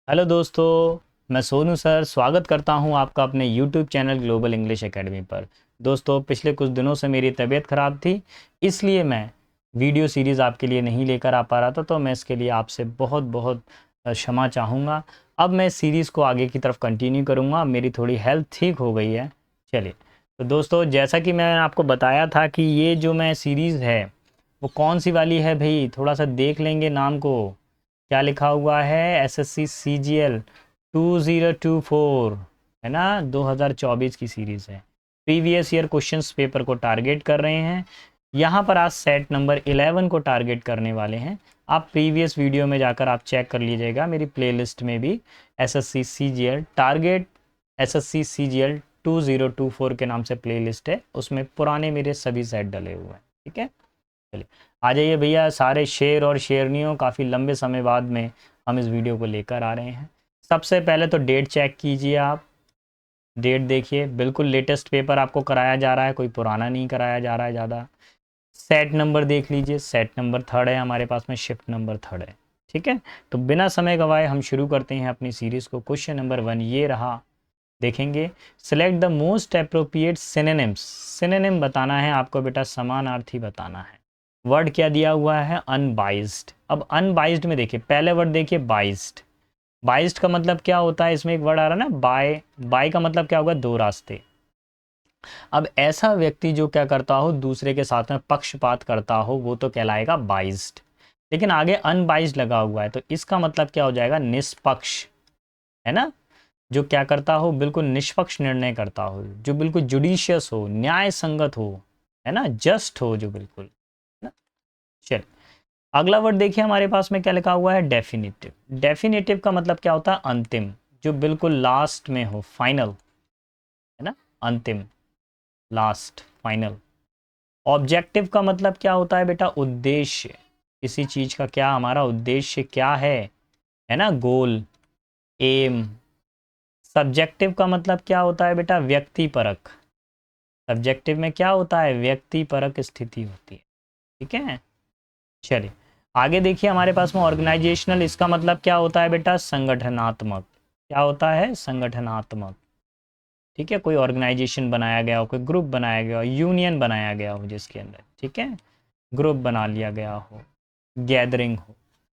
Hello दोस्तों, मैं Sonu sir स्वागत करता हूं आपका अपने YouTube channel global English academy पर। दोस्तों, पिछले कुछ दिनों से मेरी तबीयत ख़राब थी, इसलिए मैं वीडियो सीरीज़ आपके लिए नहीं लेकर आ पा रहा था। तो मैं इसके लिए आपसे बहुत बहुत क्षमा चाहूँगा। अब मैं सीरीज़ को आगे की तरफ कंटिन्यू करूँगा। मेरी थोड़ी हेल्थ ठीक हो गई है। चलिए, तो दोस्तों, जैसा कि मैंने आपको बताया था कि ये जो मैं सीरीज़ है वो कौन सी वाली है भाई, थोड़ा सा देख लेंगे नाम को। क्या लिखा हुआ है? एसएससी सीजीएल 2024 है ना, 2024 की सीरीज़ है। प्रीवियस ईयर क्वेश्चंस पेपर को टारगेट कर रहे हैं। यहाँ पर आज सेट नंबर 11 को टारगेट करने वाले हैं। आप प्रीवियस वीडियो में जाकर आप चेक कर लीजिएगा, मेरी प्लेलिस्ट में भी SSC CGL target SSC CGL 2024 के नाम से प्लेलिस्ट है, उसमें पुराने मेरे सभी सेट डले हुए हैं। ठीक है, चलिए आ जाइए भैया सारे शेर और शेरनियों, काफ़ी लंबे समय बाद में हम इस वीडियो को लेकर आ रहे हैं। सबसे पहले तो डेट चेक कीजिए आप। डेट देखिए, बिल्कुल लेटेस्ट पेपर आपको कराया जा रहा है, कोई पुराना नहीं कराया जा रहा है ज़्यादा। सेट नंबर देख लीजिए, सेट नंबर थर्ड है हमारे पास में, शिफ्ट नंबर थर्ड है। ठीक है, तो बिना समय गवाए हम शुरू करते हैं अपनी सीरीज़ को। क्वेश्चन नंबर 1 ये रहा, देखेंगे। Select the most appropriate synonyms. Synonym बताना है आपको बेटा, समानार्थी बताना है। वर्ड क्या दिया हुआ है? अनबाइज्ड। अब अनबाइज्ड में देखिए, पहले वर्ड देखिए बाइज्ड। बाइज्ड का मतलब क्या होता है? इसमें एक वर्ड आ रहा है ना बाय। बाय का मतलब क्या होगा? दो रास्ते। अब ऐसा व्यक्ति जो क्या करता हो, दूसरे के साथ में पक्षपात करता हो, वो तो कहलाएगा बाइज्ड। लेकिन आगे अनबाइज्ड लगा हुआ है, तो इसका मतलब क्या हो जाएगा? निष्पक्ष, है ना। जो क्या करता हो, बिल्कुल निष्पक्ष निर्णय करता हो, जो बिल्कुल जुडिशियस हो, न्याय संगत हो, है ना, जस्ट हो, जो बिल्कुल, है ना। चल, अगला वर्ड देखिए हमारे पास में क्या लिखा हुआ है? डेफिनेटिव। डेफिनेटिव का मतलब क्या होता है? अंतिम, जो बिल्कुल लास्ट में हो, फाइनल, है ना, अंतिम, लास्ट, फाइनल। ऑब्जेक्टिव का मतलब क्या होता है बेटा? उद्देश्य, किसी चीज का क्या हमारा उद्देश्य क्या है ना, गोल, एम। सब्जेक्टिव का मतलब क्या होता है बेटा? व्यक्ति परक। सब्जेक्टिव में क्या होता है? व्यक्ति परक स्थिति होती है। ठीक है, चलिए आगे देखिए हमारे पास में ऑर्गेनाइजेशनल। इसका मतलब क्या होता है बेटा? संगठनात्मक। क्या होता है? संगठनात्मक। ठीक है, कोई ऑर्गेनाइजेशन बनाया गया हो, कोई ग्रुप बनाया गया हो, यूनियन बनाया गया हो जिसके अंदर, ठीक है, ग्रुप बना लिया गया हो, गैदरिंग हो।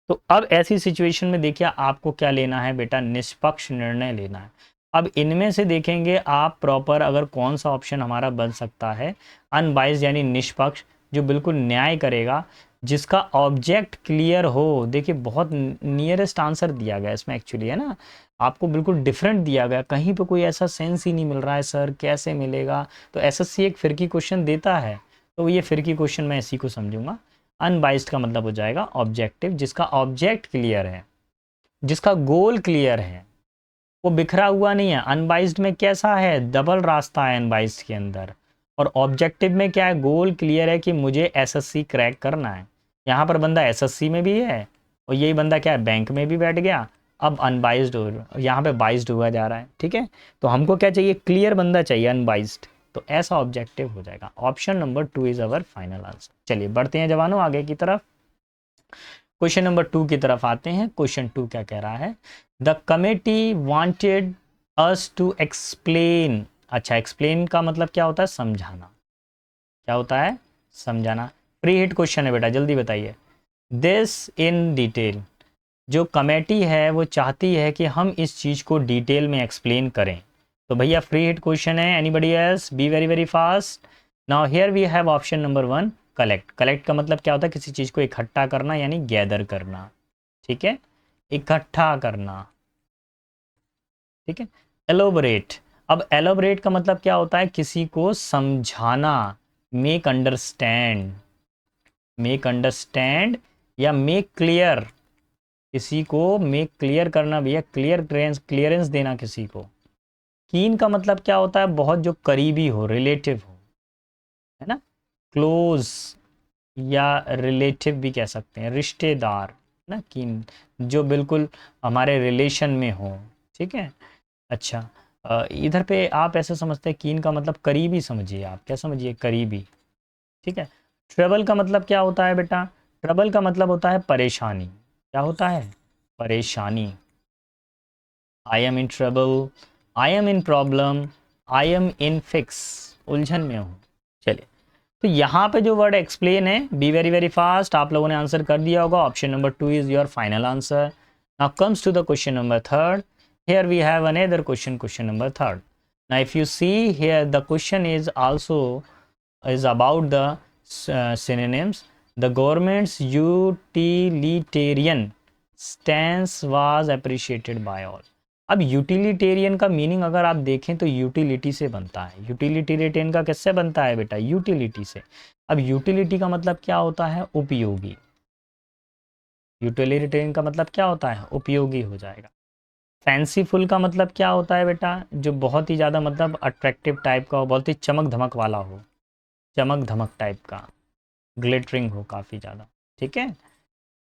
तो अब ऐसी सिचुएशन में देखिए आपको क्या लेना है बेटा? निष्पक्ष निर्णय लेना है। अब इनमें से देखेंगे आप प्रॉपर, अगर कौन सा ऑप्शन हमारा बन सकता है। अनबाइज्ड यानी निष्पक्ष, जो बिल्कुल न्याय करेगा, जिसका ऑब्जेक्ट क्लियर हो। देखिए बहुत नियरेस्ट आंसर दिया गया इसमें एक्चुअली, है ना। आपको बिल्कुल डिफरेंट दिया गया, कहीं पे कोई ऐसा सेंस ही नहीं मिल रहा है, सर कैसे मिलेगा। तो एसएससी एक फिरकी क्वेश्चन देता है, तो ये फिरकी क्वेश्चन मैं इसी को समझूंगा। अनबाइस्ड का मतलब हो जाएगा ऑब्जेक्टिव, जिसका ऑब्जेक्ट क्लियर है, जिसका गोल क्लियर है, वो बिखरा हुआ नहीं है। अनबाइस्ड में कैसा है? डबल रास्ता है अनबाइस्ड के अंदर। और ऑब्जेक्टिव में क्या है? गोल क्लियर है कि मुझे एसएससी क्रैक करना है। यहाँ पर बंदा एसएससी में भी है, और यही बंदा क्या है? बैंक में भी बैठ गया। अब अनबाइज्ड हो, यहाँ पे बाइज्ड हुआ जा रहा है। ठीक है, तो हमको क्या चाहिए? क्लियर बंदा चाहिए, अनबाइज्ड। तो ऐसा ऑब्जेक्टिव हो जाएगा। Option number 2 is our final answer. चलिए बढ़ते हैं जवानों आगे की तरफ। क्वेश्चन नंबर 2 की तरफ आते हैं। क्वेश्चन 2 क्या कह रहा है? The committee wanted us to explain. अच्छा, एक्सप्लेन का मतलब क्या होता है? समझाना। क्या होता है? समझाना। प्री हिट क्वेश्चन है बेटा, जल्दी बताइए। This in detail. जो कमेटी है वो चाहती है कि हम इस चीज को डिटेल में एक्सप्लेन करें। तो भैया फ्री हिट क्वेश्चन है, anybody else? Be very very fast. Now here we have option number 1, collect. Collect का मतलब क्या होता है? किसी चीज को इकट्ठा करना, यानी गैदर करना। ठीक है, इकट्ठा करना। ठीक है, एलोबरेट। अब एलोबरेट का मतलब क्या होता है? किसी को समझाना, मेक अंडरस्टैंड। मेक अंडरस्टैंड या मेक क्लियर, किसी को मेक क्लियर करना भैया, क्लियर क्लियरेंस देना किसी को। कीन का मतलब क्या होता है? बहुत जो करीबी हो, रिलेटिव हो, है ना, क्लोज, या रिलेटिव भी कह सकते हैं, रिश्तेदार, ना कीन, जो बिल्कुल हमारे रिलेशन में हो। ठीक है, अच्छा, इधर पे आप ऐसे समझते हैं कीन का मतलब करीबी, समझिए आप, क्या समझिए? करीबी। ठीक है, ट्रबल का मतलब क्या होता है बेटा? ट्रबल का मतलब होता है परेशानी। क्या होता है? परेशानी। I am in trouble, I am in problem, I am in fix, उलझन में हूँ। चलिए, तो यहाँ पे जो वर्ड एक्सप्लेन है, बी वेरी वेरी फास्ट, आप लोगों ने आंसर कर दिया होगा। Option number 2 is your final answer. Now comes to the question number 3rd। Here we have another question, question number 3rd। Now if you see here the question is also is about the synonyms. The government's utilitarian stance was appreciated by all. अब utilitarian का meaning अगर आप देखें तो utility से बनता है। Utilitarian का किससे बनता है बेटा? यूटिलिटी से। अब यूटिलिटी का मतलब क्या होता है? उपयोगी। यूटिलिटेरियन का मतलब क्या होता है? उपयोगी हो जाएगा। फैंसीफुल का मतलब क्या होता है बेटा? जो बहुत ही ज़्यादा मतलब अट्रैक्टिव टाइप का हो, बहुत ही चमक धमक वाला हो, चमक धमक टाइप का, ग्लिटरिंग हो काफ़ी ज़्यादा। ठीक है,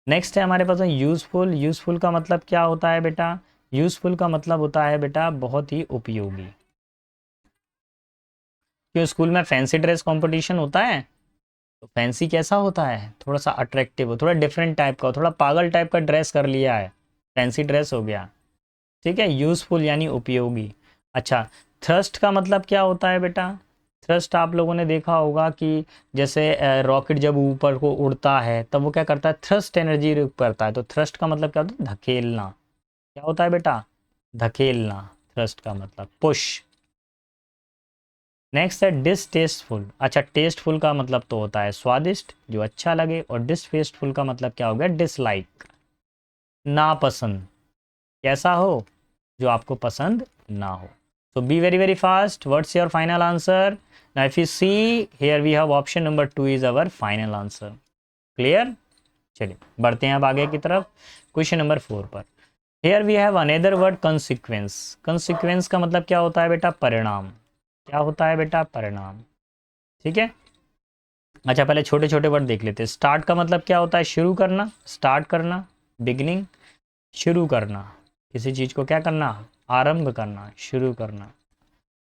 नेक्स्ट है हमारे पास यूज़फुल। यूज़फुल का मतलब क्या होता है बेटा? यूज़फुल का मतलब होता है बेटा बहुत ही उपयोगी। क्यों स्कूल में फैंसी ड्रेस कंपटीशन होता है? तो फैंसी कैसा होता है? थोड़ा सा अट्रैक्टिव हो, थोड़ा डिफरेंट टाइप का हो, थोड़ा पागल टाइप का ड्रेस कर लिया है, फैंसी ड्रेस हो गया। ठीक है, यूज़फुल यानी उपयोगी। अच्छा, थ्रस्ट का मतलब क्या होता है बेटा? थ्रस्ट आप लोगों ने देखा होगा कि जैसे रॉकेट जब ऊपर को उड़ता है तब वो क्या करता है? थ्रस्ट एनर्जी करता है। तो थ्रस्ट का मतलब क्या होता है? धकेलना। क्या होता है बेटा? धकेलना। थ्रस्ट का मतलब पुश। नेक्स्ट है डिसटेस्टफुल। अच्छा, टेस्टफुल का मतलब तो होता है स्वादिष्ट, जो अच्छा लगे, और डिसटेस्टफुल का मतलब क्या हो गया? डिसलाइक, नापसंद, कैसा हो? जो आपको पसंद ना हो। So be very very fast. What's your final answer? Now if you see here we have option number 2 is our final answer. Clear? चलिए बढ़ते हैं अब आगे की तरफ, क्वेश्चन नंबर 4 पर। Here we have another word consequence. Consequence का मतलब क्या होता है बेटा? परिणाम। क्या होता है बेटा? परिणाम। ठीक है, अच्छा पहले छोटे छोटे वर्ड देख लेते हैं। स्टार्ट का मतलब क्या होता है? शुरू करना, स्टार्ट करना, बिगिनिंग, शुरू करना, किसी चीज़ को क्या करना? आरंभ करना, शुरू करना।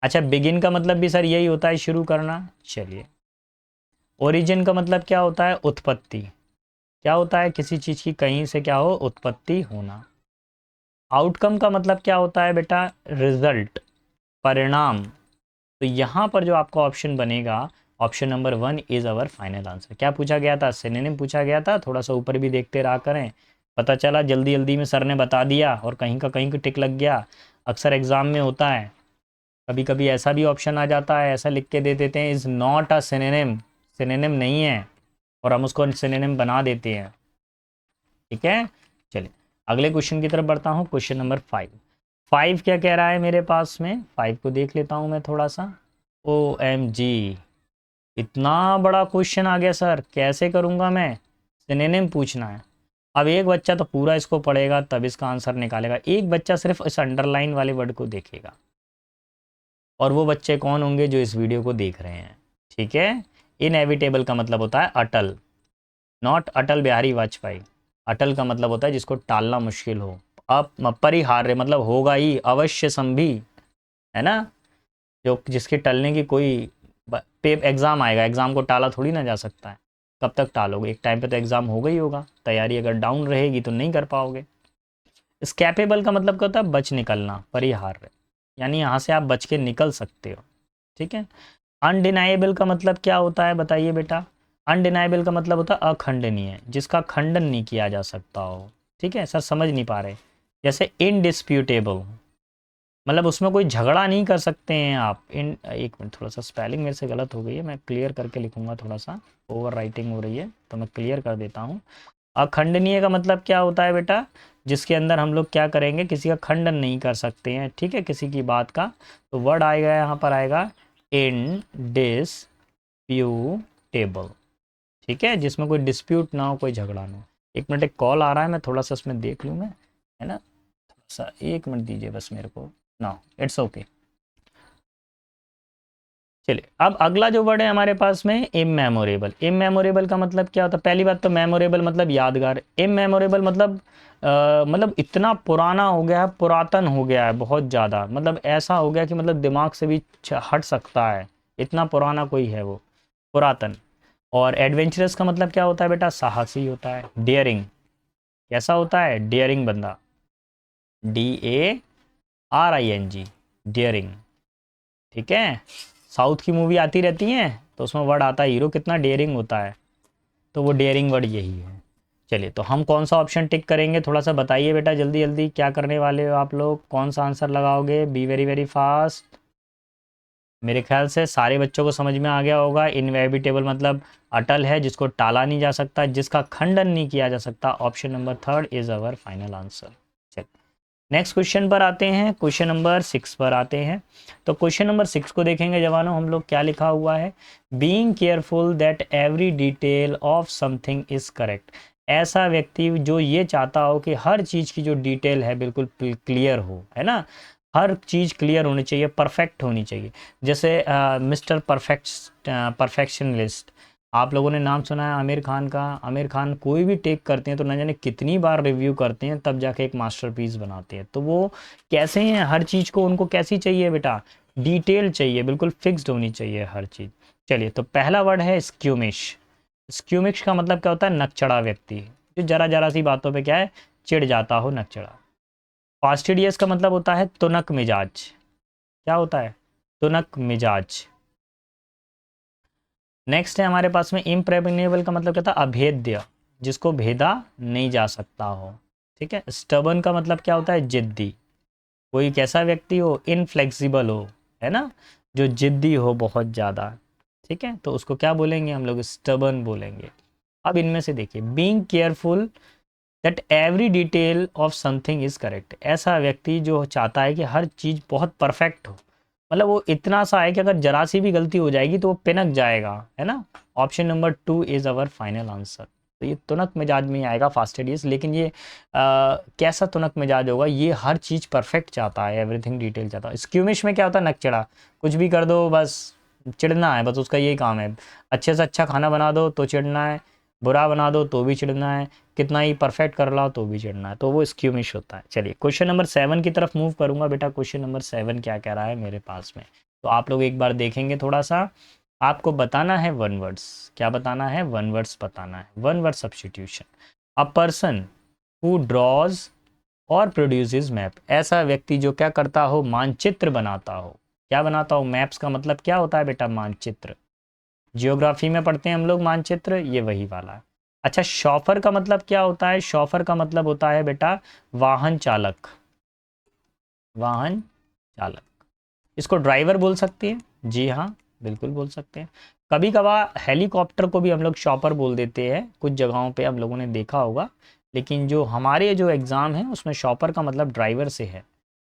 अच्छा, बिगिन का मतलब भी सर यही होता है, शुरू करना। चलिए, ओरिजिन का मतलब क्या होता है? उत्पत्ति। क्या होता है? किसी चीज़ की कहीं से क्या हो? उत्पत्ति होना। आउटकम का मतलब क्या होता है बेटा? रिजल्ट, परिणाम। तो यहाँ पर जो आपका ऑप्शन बनेगा, option number 1 is our final answer. क्या पूछा गया था? सिनोनिम पूछा गया था। थोड़ा सा ऊपर भी देखते रहा करें, पता चला जल्दी जल्दी में सर ने बता दिया और कहीं का कहीं टिक लग गया। अक्सर एग्जाम में होता है, कभी कभी ऐसा भी ऑप्शन आ जाता है, ऐसा लिख के दे देते हैं is not a synonym, synonym नहीं है, और हम उसको सिनोनिम बना देते हैं। ठीक है, चलिए अगले क्वेश्चन की तरफ बढ़ता हूँ, क्वेश्चन नंबर 5। 5 क्या कह रहा है मेरे पास में? 5 को देख लेता हूँ मैं थोड़ा सा। OMG, इतना बड़ा क्वेश्चन आ गया सर, कैसे करूँगा मैं? सिनोनिम पूछना है। अब एक बच्चा तो पूरा इसको पढ़ेगा तब इसका आंसर निकालेगा, एक बच्चा सिर्फ इस अंडरलाइन वाले वर्ड को देखेगा, और वो बच्चे कौन होंगे? जो इस वीडियो को देख रहे हैं। ठीक है, इनएविटेबल का मतलब होता है अटल, नॉट अटल बिहारी वाजपेयी। अटल का मतलब होता है जिसको टालना मुश्किल हो, अपरिहार्य मतलब होगा ही, अवश्य संभी, है ना, जो जिसके टलने की कोई एग्ज़ाम आएगा, एग्ज़ाम को टाला थोड़ी ना जा सकता है। कब तक टालोगे? एक टाइम पे तो एग्ज़ाम होगा ही होगा, तैयारी अगर डाउन रहेगी तो नहीं कर पाओगे। स्कैपेबल का मतलब क्या होता है? बच निकलना, परिहार्य, यानी यहाँ से आप बच के निकल सकते हो। ठीक है, अनडिनाइबल का मतलब क्या होता है? बताइए बेटा। अनडिनाइबल का मतलब होता है अखंडनीय, जिसका खंडन नहीं किया जा सकता हो। ठीक है सर, समझ नहीं पा रहे। जैसे इनडिस्प्यूटेबल, मतलब उसमें कोई झगड़ा नहीं कर सकते हैं आप। इन एक मिनट, थोड़ा सा स्पेलिंग मेरे से गलत हो गई है, मैं क्लियर करके लिखूंगा, थोड़ा सा ओवर राइटिंग हो रही है तो मैं क्लियर कर देता हूँ। अखंडनीय का मतलब क्या होता है बेटा? जिसके अंदर हम लोग क्या करेंगे? किसी का खंडन नहीं कर सकते हैं, ठीक है, किसी की बात का। तो वर्ड आएगा यहाँ पर, आएगा इनडिस्प्यूटेबल। ठीक है, जिसमें कोई डिस्प्यूट ना हो, कोई झगड़ा ना हो। एक मिनट, एक कॉल आ रहा है, मैं थोड़ा सा उसमें देख लूँ मैं, है ना, थोड़ा सा एक मिनट दीजिए बस मेरे को। ना, इट्स ओके। चलिए, अब अगला जो वर्ड है हमारे पास में, इमेमोरेबल। इमेमोरेबल का मतलब क्या होता है? पहली बात तो मेमोरेबल मतलब यादगार, इमेमोरेबल मतलब मतलब इतना पुराना हो गया है, पुरातन हो गया है बहुत ज़्यादा, मतलब ऐसा हो गया कि मतलब दिमाग से भी हट सकता है, इतना पुराना कोई है वो, पुरातन। और एडवेंचरस का मतलब क्या होता है बेटा? साहसी होता है, डियरिंग। कैसा होता है? डियरिंग बंदा, DA RING, डेयरिंग। ठीक है, साउथ की मूवी आती रहती हैं तो उसमें वर्ड आता है हीरो कितना डेयरिंग होता है, तो वो डेयरिंग वर्ड यही है। चलिए, तो हम कौन सा ऑप्शन टिक करेंगे, थोड़ा सा बताइए बेटा, जल्दी जल्दी क्या करने वाले हो आप लोग, कौन सा आंसर लगाओगे, बी वेरी वेरी फास्ट। मेरे ख्याल से सारे बच्चों को समझ में आ गया होगा, इनएविटेबल मतलब अटल है, जिसको टाला नहीं जा सकता, जिसका खंडन नहीं किया जा सकता। Option number third is our final answer. चलिए, नेक्स्ट क्वेश्चन पर आते हैं, क्वेश्चन नंबर 6 पर आते हैं। तो क्वेश्चन नंबर 6 को देखेंगे जवानों हम लोग, क्या लिखा हुआ है, being careful that every detail of something is correct. ऐसा व्यक्ति जो ये चाहता हो कि हर चीज़ की जो डिटेल है बिल्कुल क्लियर हो, है ना, हर चीज़ क्लियर होनी चाहिए, परफेक्ट होनी चाहिए। जैसे मिस्टर परफेक्शनलिस्ट, आप लोगों ने नाम सुना है आमिर खान का। आमिर खान कोई भी टेक करते हैं तो न जाने कितनी बार रिव्यू करते हैं, तब जाके एक मास्टरपीस बनाते हैं। तो वो कैसे हैं, हर चीज़ को उनको कैसी चाहिए बेटा, डिटेल चाहिए, बिल्कुल फिक्स्ड होनी चाहिए हर चीज़। चलिए, तो पहला वर्ड है स्क्यूमिश। स्क्यूमिश का मतलब क्या होता है, नकचढ़ा व्यक्ति, जो जरा जरा सी बातों पे क्या है, चिढ़ जाता हो, नकचढ़ा। फास्टिडियस का मतलब होता है तुनक मिजाज। क्या होता है, तुनक मिजाज। नेक्स्ट है हमारे पास में इम्प्रेग्नेबल का मतलब क्या था, अभेद्य, जिसको भेदा नहीं जा सकता हो। ठीक है, स्टबन का मतलब क्या होता है, जिद्दी, कोई कैसा व्यक्ति हो, इनफ्लेक्सिबल हो, है ना, जो जिद्दी हो बहुत ज़्यादा। ठीक है, तो उसको क्या बोलेंगे हम लोग, स्टबन बोलेंगे। अब इनमें से देखिए, being careful that every detail of something is correct. ऐसा व्यक्ति जो चाहता है कि हर चीज़ बहुत परफेक्ट हो, मतलब वो इतना सा है कि अगर जरा सी भी गलती हो जाएगी तो वो पिनक जाएगा, है ना। Option number 2 is our final answer. तो ये तुनक मिजाज में ही आएगा फास्टिडियस, लेकिन ये कैसा तुनक मिजाज होगा, ये हर चीज़ परफेक्ट चाहता है, एवरीथिंग डिटेल चाहता है। स्क्यूमिश में क्या होता है, नकचढ़ा, कुछ भी कर दो बस चिढ़ना है, बस उसका यही काम है। अच्छे से अच्छा खाना बना दो तो चिढ़ना है, बुरा बना दो तो भी चिढ़ना है, कितना ही परफेक्ट कर लाओ तो भी चिढ़ना है, तो वो स्क्यूमिश होता है। चलिए, क्वेश्चन नंबर 7 की तरफ मूव करूंगा बेटा। क्वेश्चन नंबर 7 क्या कह रहा है मेरे पास में, तो आप लोग एक बार देखेंगे थोड़ा सा। आपको बताना है वन वर्ड्स, क्या बताना है, वन वर्ड्स बताना है, one word substitution. A person who draws और प्रोड्यूसेस मैप, ऐसा व्यक्ति जो क्या करता हो, मानचित्र बनाता हो। क्या बनाता हो, मैप्स का मतलब क्या होता है बेटा, मानचित्र। जियोग्राफी में पढ़ते हैं हम लोग मानचित्र, ये वही वाला है। अच्छा, शॉफर का मतलब क्या होता है, शॉफर का मतलब होता है बेटा वाहन चालक, वाहन चालक। इसको ड्राइवर बोल सकते हैं, जी हाँ बिल्कुल बोल सकते हैं। कभी कभार हेलीकॉप्टर को भी हम लोग शॉपर बोल देते हैं, कुछ जगहों पे हम लोगों ने देखा होगा, लेकिन जो हमारे जो एग्ज़ाम है उसमें शॉपर का मतलब ड्राइवर से है।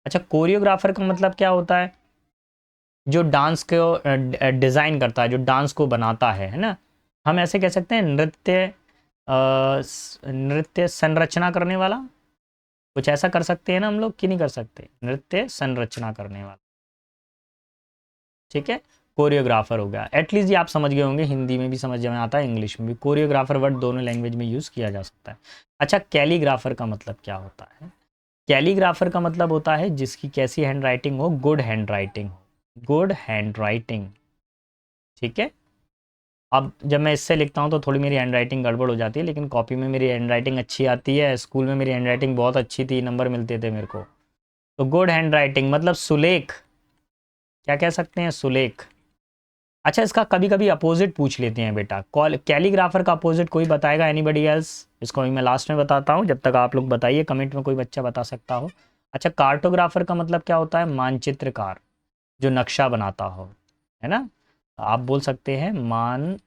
अच्छा, कोरियोग्राफर का मतलब क्या होता है, जो डांस को डिज़ाइन करता है, जो डांस को बनाता है ना। हम ऐसे कह सकते हैं नृत्य संरचना करने वाला, कुछ ऐसा कर सकते हैं ना हम लोग कि नहीं कर सकते, नृत्य संरचना करने वाला। ठीक है, कोरियोग्राफर हो गया। एटलीस्ट ये आप समझ गए होंगे, हिंदी में भी समझ में आता है, इंग्लिश में भी। कोरियोग्राफर वर्ड दोनों लैंग्वेज में यूज़ किया जा सकता है। अच्छा, कैलीग्राफर का मतलब क्या होता है, कैलीग्राफर का मतलब होता है जिसकी कैसी हैंड राइटिंग हो, गुड हैंड राइटिंग हो, गुड हैंड राइटिंग। ठीक है, अब जब मैं इससे लिखता हूँ तो थोड़ी मेरी हैंड राइटिंग गड़बड़ हो जाती है, लेकिन कॉपी में मेरी हैंड राइटिंग अच्छी आती है। स्कूल में मेरी हैंड राइटिंग बहुत अच्छी थी, नंबर मिलते थे मेरे को। तो गुड हैंड राइटिंग मतलब सुलेख, क्या कह सकते हैं, सुलेख। अच्छा, इसका कभी कभी अपोजिट पूछ लेते हैं बेटा, कैलीग्राफर का अपोजिट कोई बताएगा, एनीबडी एल्स। इसको मैं लास्ट में बताता हूँ, जब तक आप लोग बताइए, कमेंट में कोई बच्चा बता सकता हो। अच्छा, कार्टोग्राफर का मतलब क्या होता है, मानचित्रकार, जो नक्शा बनाता हो, है ना। आप बोल सकते हैं मानचित्रकार।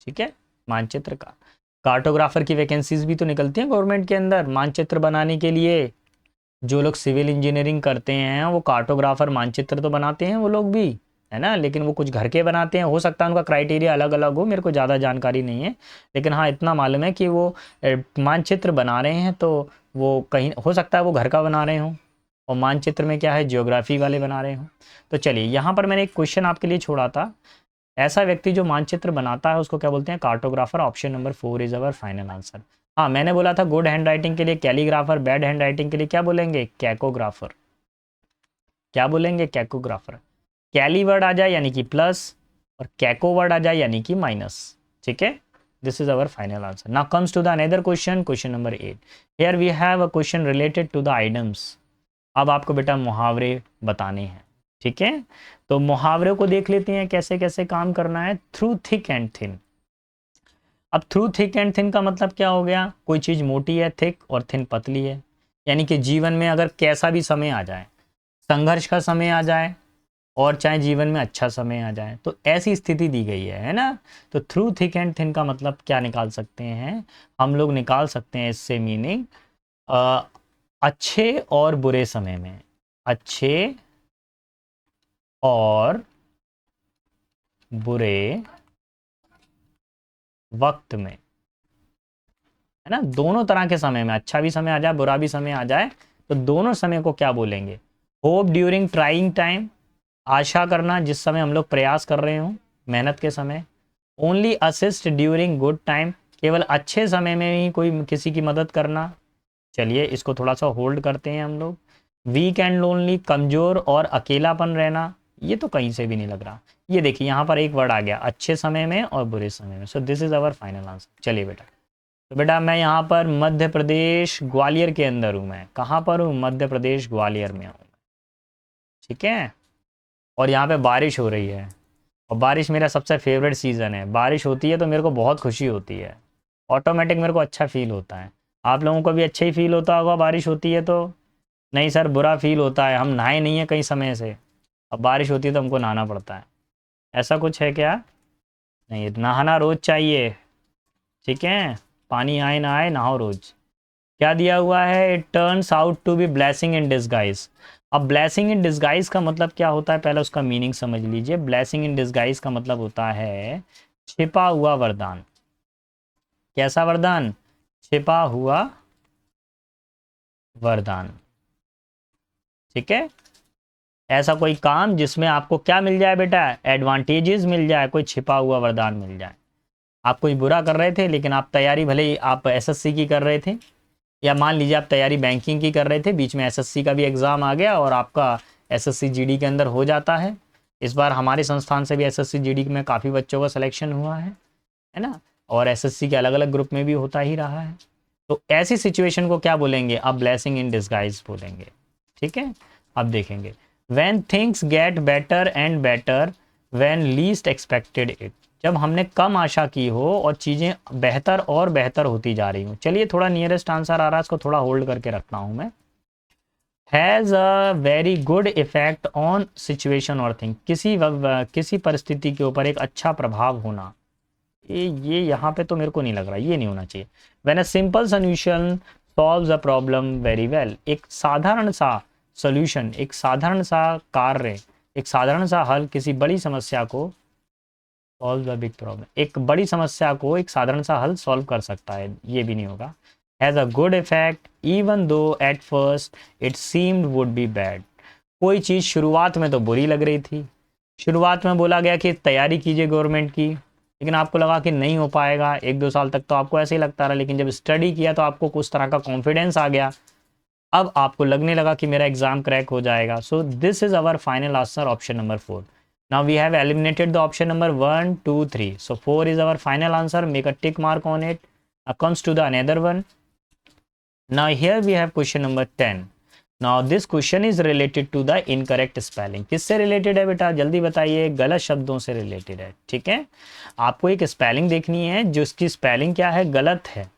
ठीक है, मानचित्रकार। कार्टोग्राफर की वैकेंसीज भी तो निकलती हैं गवर्नमेंट के अंदर, मानचित्र बनाने के लिए। जो लोग सिविल इंजीनियरिंग करते हैं वो कार्टोग्राफर, मानचित्र तो बनाते हैं वो लोग भी, है ना, लेकिन वो कुछ घर के बनाते हैं। हो सकता है उनका क्राइटेरिया अलग अलग हो, मेरे को ज़्यादा जानकारी नहीं है, लेकिन हाँ इतना मालूम है कि वो मानचित्र बना रहे हैं, तो वो कहीं हो सकता है वो घर का बना रहे हों, और मानचित्र में क्या है, जियोग्राफी वाले बना रहे हों। तो चलिए, यहाँ पर मैंने एक क्वेश्चन आपके लिए छोड़ा था, ऐसा व्यक्ति जो मानचित्र बनाता है उसको क्या बोलते हैं, cartographer. Option number 4 is our final answer. हाँ, मैंने बोला था गुड हैंड राइटिंग के लिए कैलीग्राफर, बैड हैंड राइटिंग के लिए क्या बोलेंगे, कैकोग्राफर। क्या बोलेंगे, कैकोग्राफर। कैली वर्ड आ जाए यानी कि प्लस, और कैको वर्ड आ जाए यानी कि माइनस। ठीक है, This is our final answer. Now comes to the another question, question number 8. Here we have a question related to the items. अब आपको बेटा मुहावरे बताने हैं, ठीक है। तो मुहावरे को देख लेते हैं कैसे कैसे काम करना है। Through thick and thin. अब थ्रू थिक एंड थिन का मतलब क्या हो गया, कोई चीज़ मोटी है, थिक, और थिन पतली है। यानी कि जीवन में अगर कैसा भी समय आ जाए, संघर्ष का समय आ जाए और चाहे जीवन में अच्छा समय आ जाए, तो ऐसी स्थिति दी गई है ना। तो थ्रू थिक एंड थिन का मतलब क्या निकाल सकते हैं हम लोग, निकाल सकते हैं इससे मीनिंग अच्छे और बुरे समय में, अच्छे और बुरे वक्त में, है ना। दोनों तरह के समय में, अच्छा भी समय आ जाए, बुरा भी समय आ जाए, तो दोनों समय को क्या बोलेंगे। होप ड्यूरिंग ट्राइंग टाइम, आशा करना जिस समय हम लोग प्रयास कर रहे हों, मेहनत के समय। Only assist during good time, केवल अच्छे समय में ही कोई किसी की मदद करना। चलिए इसको थोड़ा सा होल्ड करते हैं हम लोग। वीक एंड लोनली, कमज़ोर और अकेलापन रहना, ये तो कहीं से भी नहीं लग रहा। ये देखिए यहाँ पर एक वर्ड आ गया, अच्छे समय में और बुरे समय में। So this is our final answer. चलिए बेटा, तो बेटा मैं यहाँ पर मध्य प्रदेश ग्वालियर के अंदर हूँ। मैं कहाँ पर हूँ, मध्य प्रदेश ग्वालियर में हूँ, ठीक है। और यहाँ पे बारिश हो रही है, और बारिश मेरा सबसे फेवरेट सीज़न है। बारिश होती है तो मेरे को बहुत खुशी होती है, ऑटोमेटिक मेरे को अच्छा फील होता है। आप लोगों को भी अच्छा ही फील होता होगा बारिश होती है तो? नहीं सर, बुरा फील होता है, हम नहाए नहीं हैं कई समय से, अब बारिश होती है तो हमको नहाना पड़ता है। ऐसा कुछ है क्या? नहीं, नहाना रोज़ चाहिए, ठीक है। पानी आए ना आए, नहाओ रोज़। क्या दिया हुआ है, it turns out to be blessing in disguise. अब ब्लेसिंग इन डिस्गाइज का मतलब क्या होता है, पहले उसका मीनिंग समझ लीजिए। ब्लेसिंग इन डिस्गाइज का मतलब होता है छिपा हुआ वरदान। कैसा वरदान? छिपा हुआ वरदान, ठीक है। ऐसा कोई काम जिसमें आपको क्या मिल जाए बेटा, एडवांटेजेस मिल जाए, कोई छिपा हुआ वरदान मिल जाए। आप कोई बुरा कर रहे थे, लेकिन आप तैयारी, भले ही आप एसएससी की कर रहे थे, या मान लीजिए आप तैयारी बैंकिंग की कर रहे थे, बीच में एसएससी का भी एग्ज़ाम आ गया और आपका एसएससी जीडी के अंदर हो जाता है। इस बार हमारे संस्थान से भी एसएससी जीडी में काफ़ी बच्चों का सिलेक्शन हुआ है ना। और एसएससी के अलग अलग ग्रुप में भी होता ही रहा है। तो ऐसी सिचुएशन को क्या बोलेंगे, अब ब्लेसिंग इन डिस्गाइज बोलेंगे, ठीक है। अब देखेंगे, when things get better and better when least expected it. जब हमने कम आशा की हो और चीज़ें बेहतर और बेहतर होती जा रही हूँ। चलिए थोड़ा नियरेस्ट आंसर आ रहा है, इसको थोड़ा होल्ड करके रखता हूँ मैं। Has a very good effect on situation और थिंग, किसी परिस्थिति के ऊपर एक अच्छा प्रभाव होना। ये यहाँ पे तो मेरे को नहीं लग रहा, ये नहीं होना चाहिए। When a simple solution solves a problem very well, एक साधारण सा सोल्यूशन, एक साधारण सा कार्य, एक साधारण सा हल किसी बड़ी समस्या को, सॉल्व द बिग प्रॉब्लम, एक बड़ी समस्या को एक साधारण सा हल सॉल्व कर सकता है, ये भी नहीं होगा। Has a good effect even though at first it seemed would be bad, कोई चीज़ शुरुआत में तो बुरी लग रही थी। शुरुआत में बोला गया कि तैयारी कीजिए गवर्नमेंट की, लेकिन आपको लगा कि नहीं हो पाएगा, एक दो साल तक तो आपको ऐसे ही लगता रहा, लेकिन जब स्टडी किया तो आपको कुछ तरह का कॉन्फिडेंस आ गया, अब आपको लगने लगा कि मेरा एग्जाम क्रैक हो जाएगा। So this is our final answer, option number 4। Now we have eliminated the option number 1 2 3, so 4 is our final answer, make a tick mark on it. Now comes to the another one. Now here we have question number 10. Now this question is related to the incorrect spelling. किससे related है बेटा, जल्दी बताइए। गलत शब्दों से related है, ठीक है। आपको एक स्पेलिंग देखनी है जिसकी स्पेलिंग क्या है, गलत है।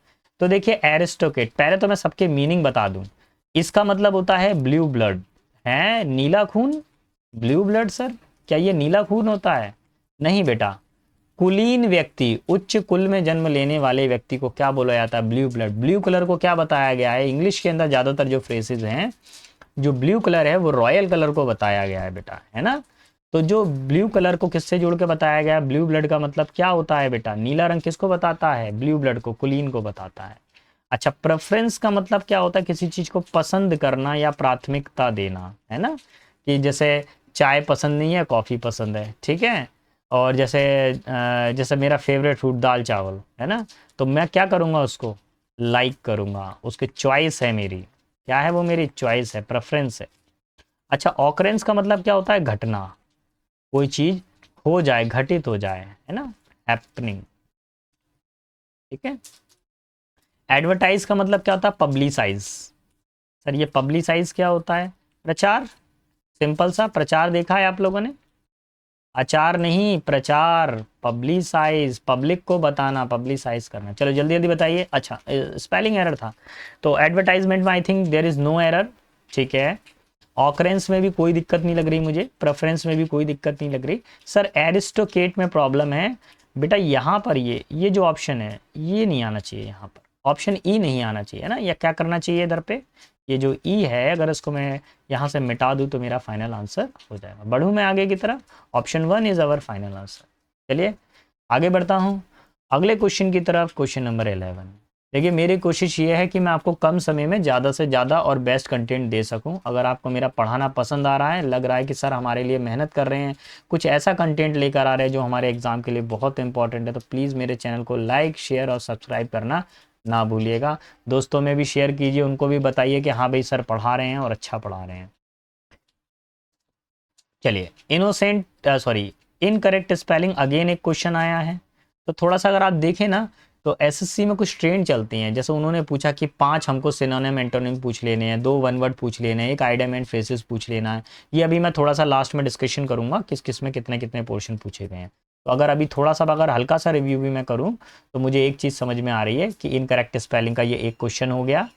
तो देखिए एरिस्टोकेट, पहले तो मैं सबके मीनिंग बता दूं। इसका मतलब होता है ब्लू ब्लड, है नीला खून। ब्लू ब्लड सर, क्या ये नीला खून होता है? नहीं बेटा, कुलीन व्यक्ति, उच्च कुल में जन्म लेने वाले व्यक्ति को क्या बोला जाता है, ब्लू ब्लड। ब्लू कलर को क्या बताया गया है, इंग्लिश के अंदर ज़्यादातर जो फ्रेजेज हैं, जो ब्लू कलर है वो रॉयल कलर को बताया गया है बेटा, है ना। तो जो ब्लू कलर को किससे जोड़ के बताया गया है, ब्लू ब्लड का मतलब क्या होता है बेटा, नीला रंग किसको बताता है, ब्लू ब्लड को, कुलीन को बताता है। अच्छा, प्रेफरेंस का मतलब क्या होता है, किसी चीज़ को पसंद करना या प्राथमिकता देना, है ना। कि जैसे चाय पसंद नहीं है, कॉफ़ी पसंद है, ठीक है। और जैसे मेरा फेवरेट फूड दाल चावल है ना, तो मैं क्या करूँगा, उसको लाइक करूँगा, उसकी चॉइस है मेरी, क्या है वो, मेरी चॉइस है, प्रेफरेंस है। अच्छा, ऑकरेंस का मतलब क्या होता है, घटना, कोई चीज़ हो जाए, घटित हो जाए, है ना, हैपनिंग। ठीक है। एडवर्टाइज का मतलब क्या होता है? पब्लिसाइज। सर ये पब्लिसाइज क्या होता है? प्रचार। सिंपल सा प्रचार देखा है आप लोगों ने? अचार नहीं, प्रचार, पब्लिसाइज, पब्लिक को बताना, पब्लिसाइज करना। चलो जल्दी जल्दी बताइए। अच्छा स्पेलिंग एरर था। तो एडवर्टाइजमेंट में I think there is no error. ठीक है। ऑकरेंस में भी कोई दिक्कत नहीं लग रही मुझे, प्रेफरेंस में भी कोई दिक्कत नहीं लग रही। सर एरिस्टोकेट में प्रॉब्लम है बेटा। यहाँ पर ये जो ऑप्शन है ये नहीं आना चाहिए, यहाँ पर ऑप्शन ई नहीं आना चाहिए ना। या क्या करना चाहिए इधर पे? ये जो ई है अगर इसको मैं यहाँ से मिटा दूँ तो मेरा फाइनल आंसर हो जाएगा। बढ़ूँ मैं आगे की तरफ। Option 1 is our final answer. चलिए आगे बढ़ता हूँ अगले क्वेश्चन की तरफ। Question number 11। देखिए मेरी कोशिश ये है कि मैं आपको कम समय में ज़्यादा से ज़्यादा और बेस्ट कंटेंट दे सकूं। अगर आपको मेरा पढ़ाना पसंद आ रहा है, लग रहा है कि सर हमारे लिए मेहनत कर रहे हैं, कुछ ऐसा कंटेंट लेकर आ रहे हैं जो हमारे एग्ज़ाम के लिए बहुत इंपॉर्टेंट है, तो प्लीज़ मेरे चैनल को लाइक शेयर और सब्सक्राइब करना ना भूलिएगा। दोस्तों में भी शेयर कीजिए, उनको भी बताइए कि हाँ भाई सर पढ़ा रहे हैं और अच्छा पढ़ा रहे हैं। चलिए सॉरी इनकरेक्ट स्पेलिंग अगेन एक क्वेश्चन आया है। तो थोड़ा सा अगर आप देखें ना तो एसएससी में कुछ ट्रेंड चलती हैं। जैसे उन्होंने पूछा कि 5 हमको सिनोनिम एंटोनिम पूछ लेने हैं, 2 वन वर्ड पूछ लेने हैं, एक आइडियम एंड फ्रेजेस पूछ लेना है। ये अभी मैं थोड़ा सा लास्ट में डिस्कशन करूंगा किस किस में कितने कितने पोर्शन पूछे गए हैं। तो अगर अभी थोड़ा सा अगर हल्का सा रिव्यू भी मैं करूँ तो मुझे एक चीज़ समझ में आ रही है कि इनकरेक्ट स्पेलिंग का ये एक क्वेश्चन हो गया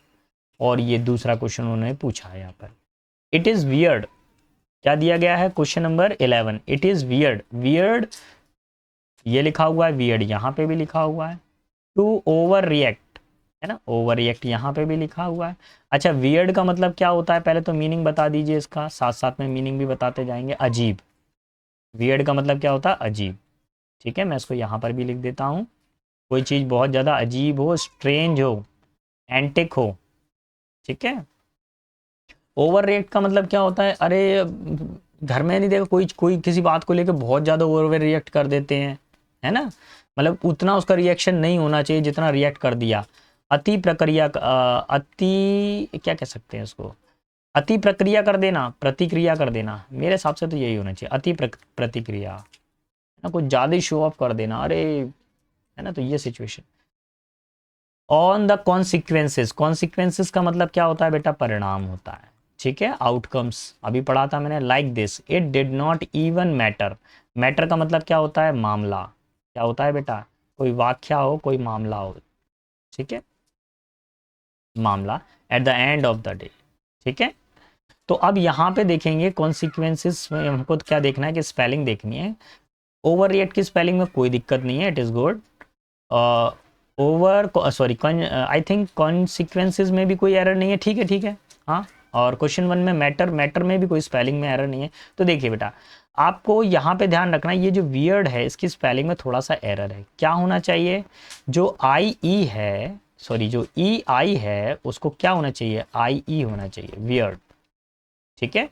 और ये दूसरा क्वेश्चन उन्होंने पूछा है यहाँ पर। इट इज़ वियर्ड क्या दिया गया है? Question number 11। It is weird. Weird ये लिखा हुआ है, वियर्ड यहाँ पे भी लिखा हुआ है। टू ओवर रिएक्ट है ना, ओवर रिएक्ट यहाँ पे भी लिखा हुआ है। अच्छा वियर्ड का मतलब क्या होता है? पहले तो मीनिंग बता दीजिए इसका, साथ साथ में मीनिंग भी बताते जाएंगे। अजीब। वियर्ड का मतलब क्या होता है? अजीब। ठीक है, मैं इसको यहाँ पर भी लिख देता हूँ। कोई चीज़ बहुत ज़्यादा अजीब हो, स्ट्रेंज हो, एंटिक हो। ठीक है। ओवर रिएक्ट का मतलब क्या होता है? अरे घर में नहीं देखा कोई कोई किसी बात को लेकर बहुत ज़्यादा ओवर रिएक्ट कर देते हैं, है ना। मतलब उतना उसका रिएक्शन नहीं होना चाहिए जितना रिएक्ट कर दिया। अति प्रक्रिया अति क्या कह सकते हैं इसको? अति प्रक्रिया कर देना, प्रतिक्रिया कर देना। मेरे हिसाब से तो यही होना चाहिए, अति प्रतिक्रिया ना, कुछ ज़्यादा ही शो ऑफ कर देना, अरे है ना। तो ये situation. On the consequences. Consequences का मतलब क्या होता है बेटा? परिणाम होता है। ठीक है, आउटकम्स अभी पढ़ा था मैंने। Like this it did not even matter. Matter का मतलब क्या होता है? मामला। क्या होता है बेटा? कोई वाक्य हो, कोई मामला हो। ठीक है, मामला at the end of the day. ठीक है। तो अब यहाँ पे देखेंगे कॉन्सिक्वेंसेस में हमको तो क्या देखना है कि स्पेलिंग देखनी है। ओवर रिएक्ट की स्पेलिंग में कोई दिक्कत नहीं है, it is good. Over sorry I think consequences में भी कोई एरर नहीं है। ठीक है ठीक है। हाँ, और क्वेश्चन 1 में मैटर, मैटर में भी कोई स्पेलिंग में एरर नहीं है। तो देखिए बेटा आपको यहाँ पे ध्यान रखना, ये जो वियर्ड है इसकी स्पेलिंग में थोड़ा सा एरर है। क्या होना चाहिए? जो आई ई है, सॉरी जो ई आई है उसको क्या होना चाहिए? आई ई होना चाहिए, वियर्ड। ठीक है।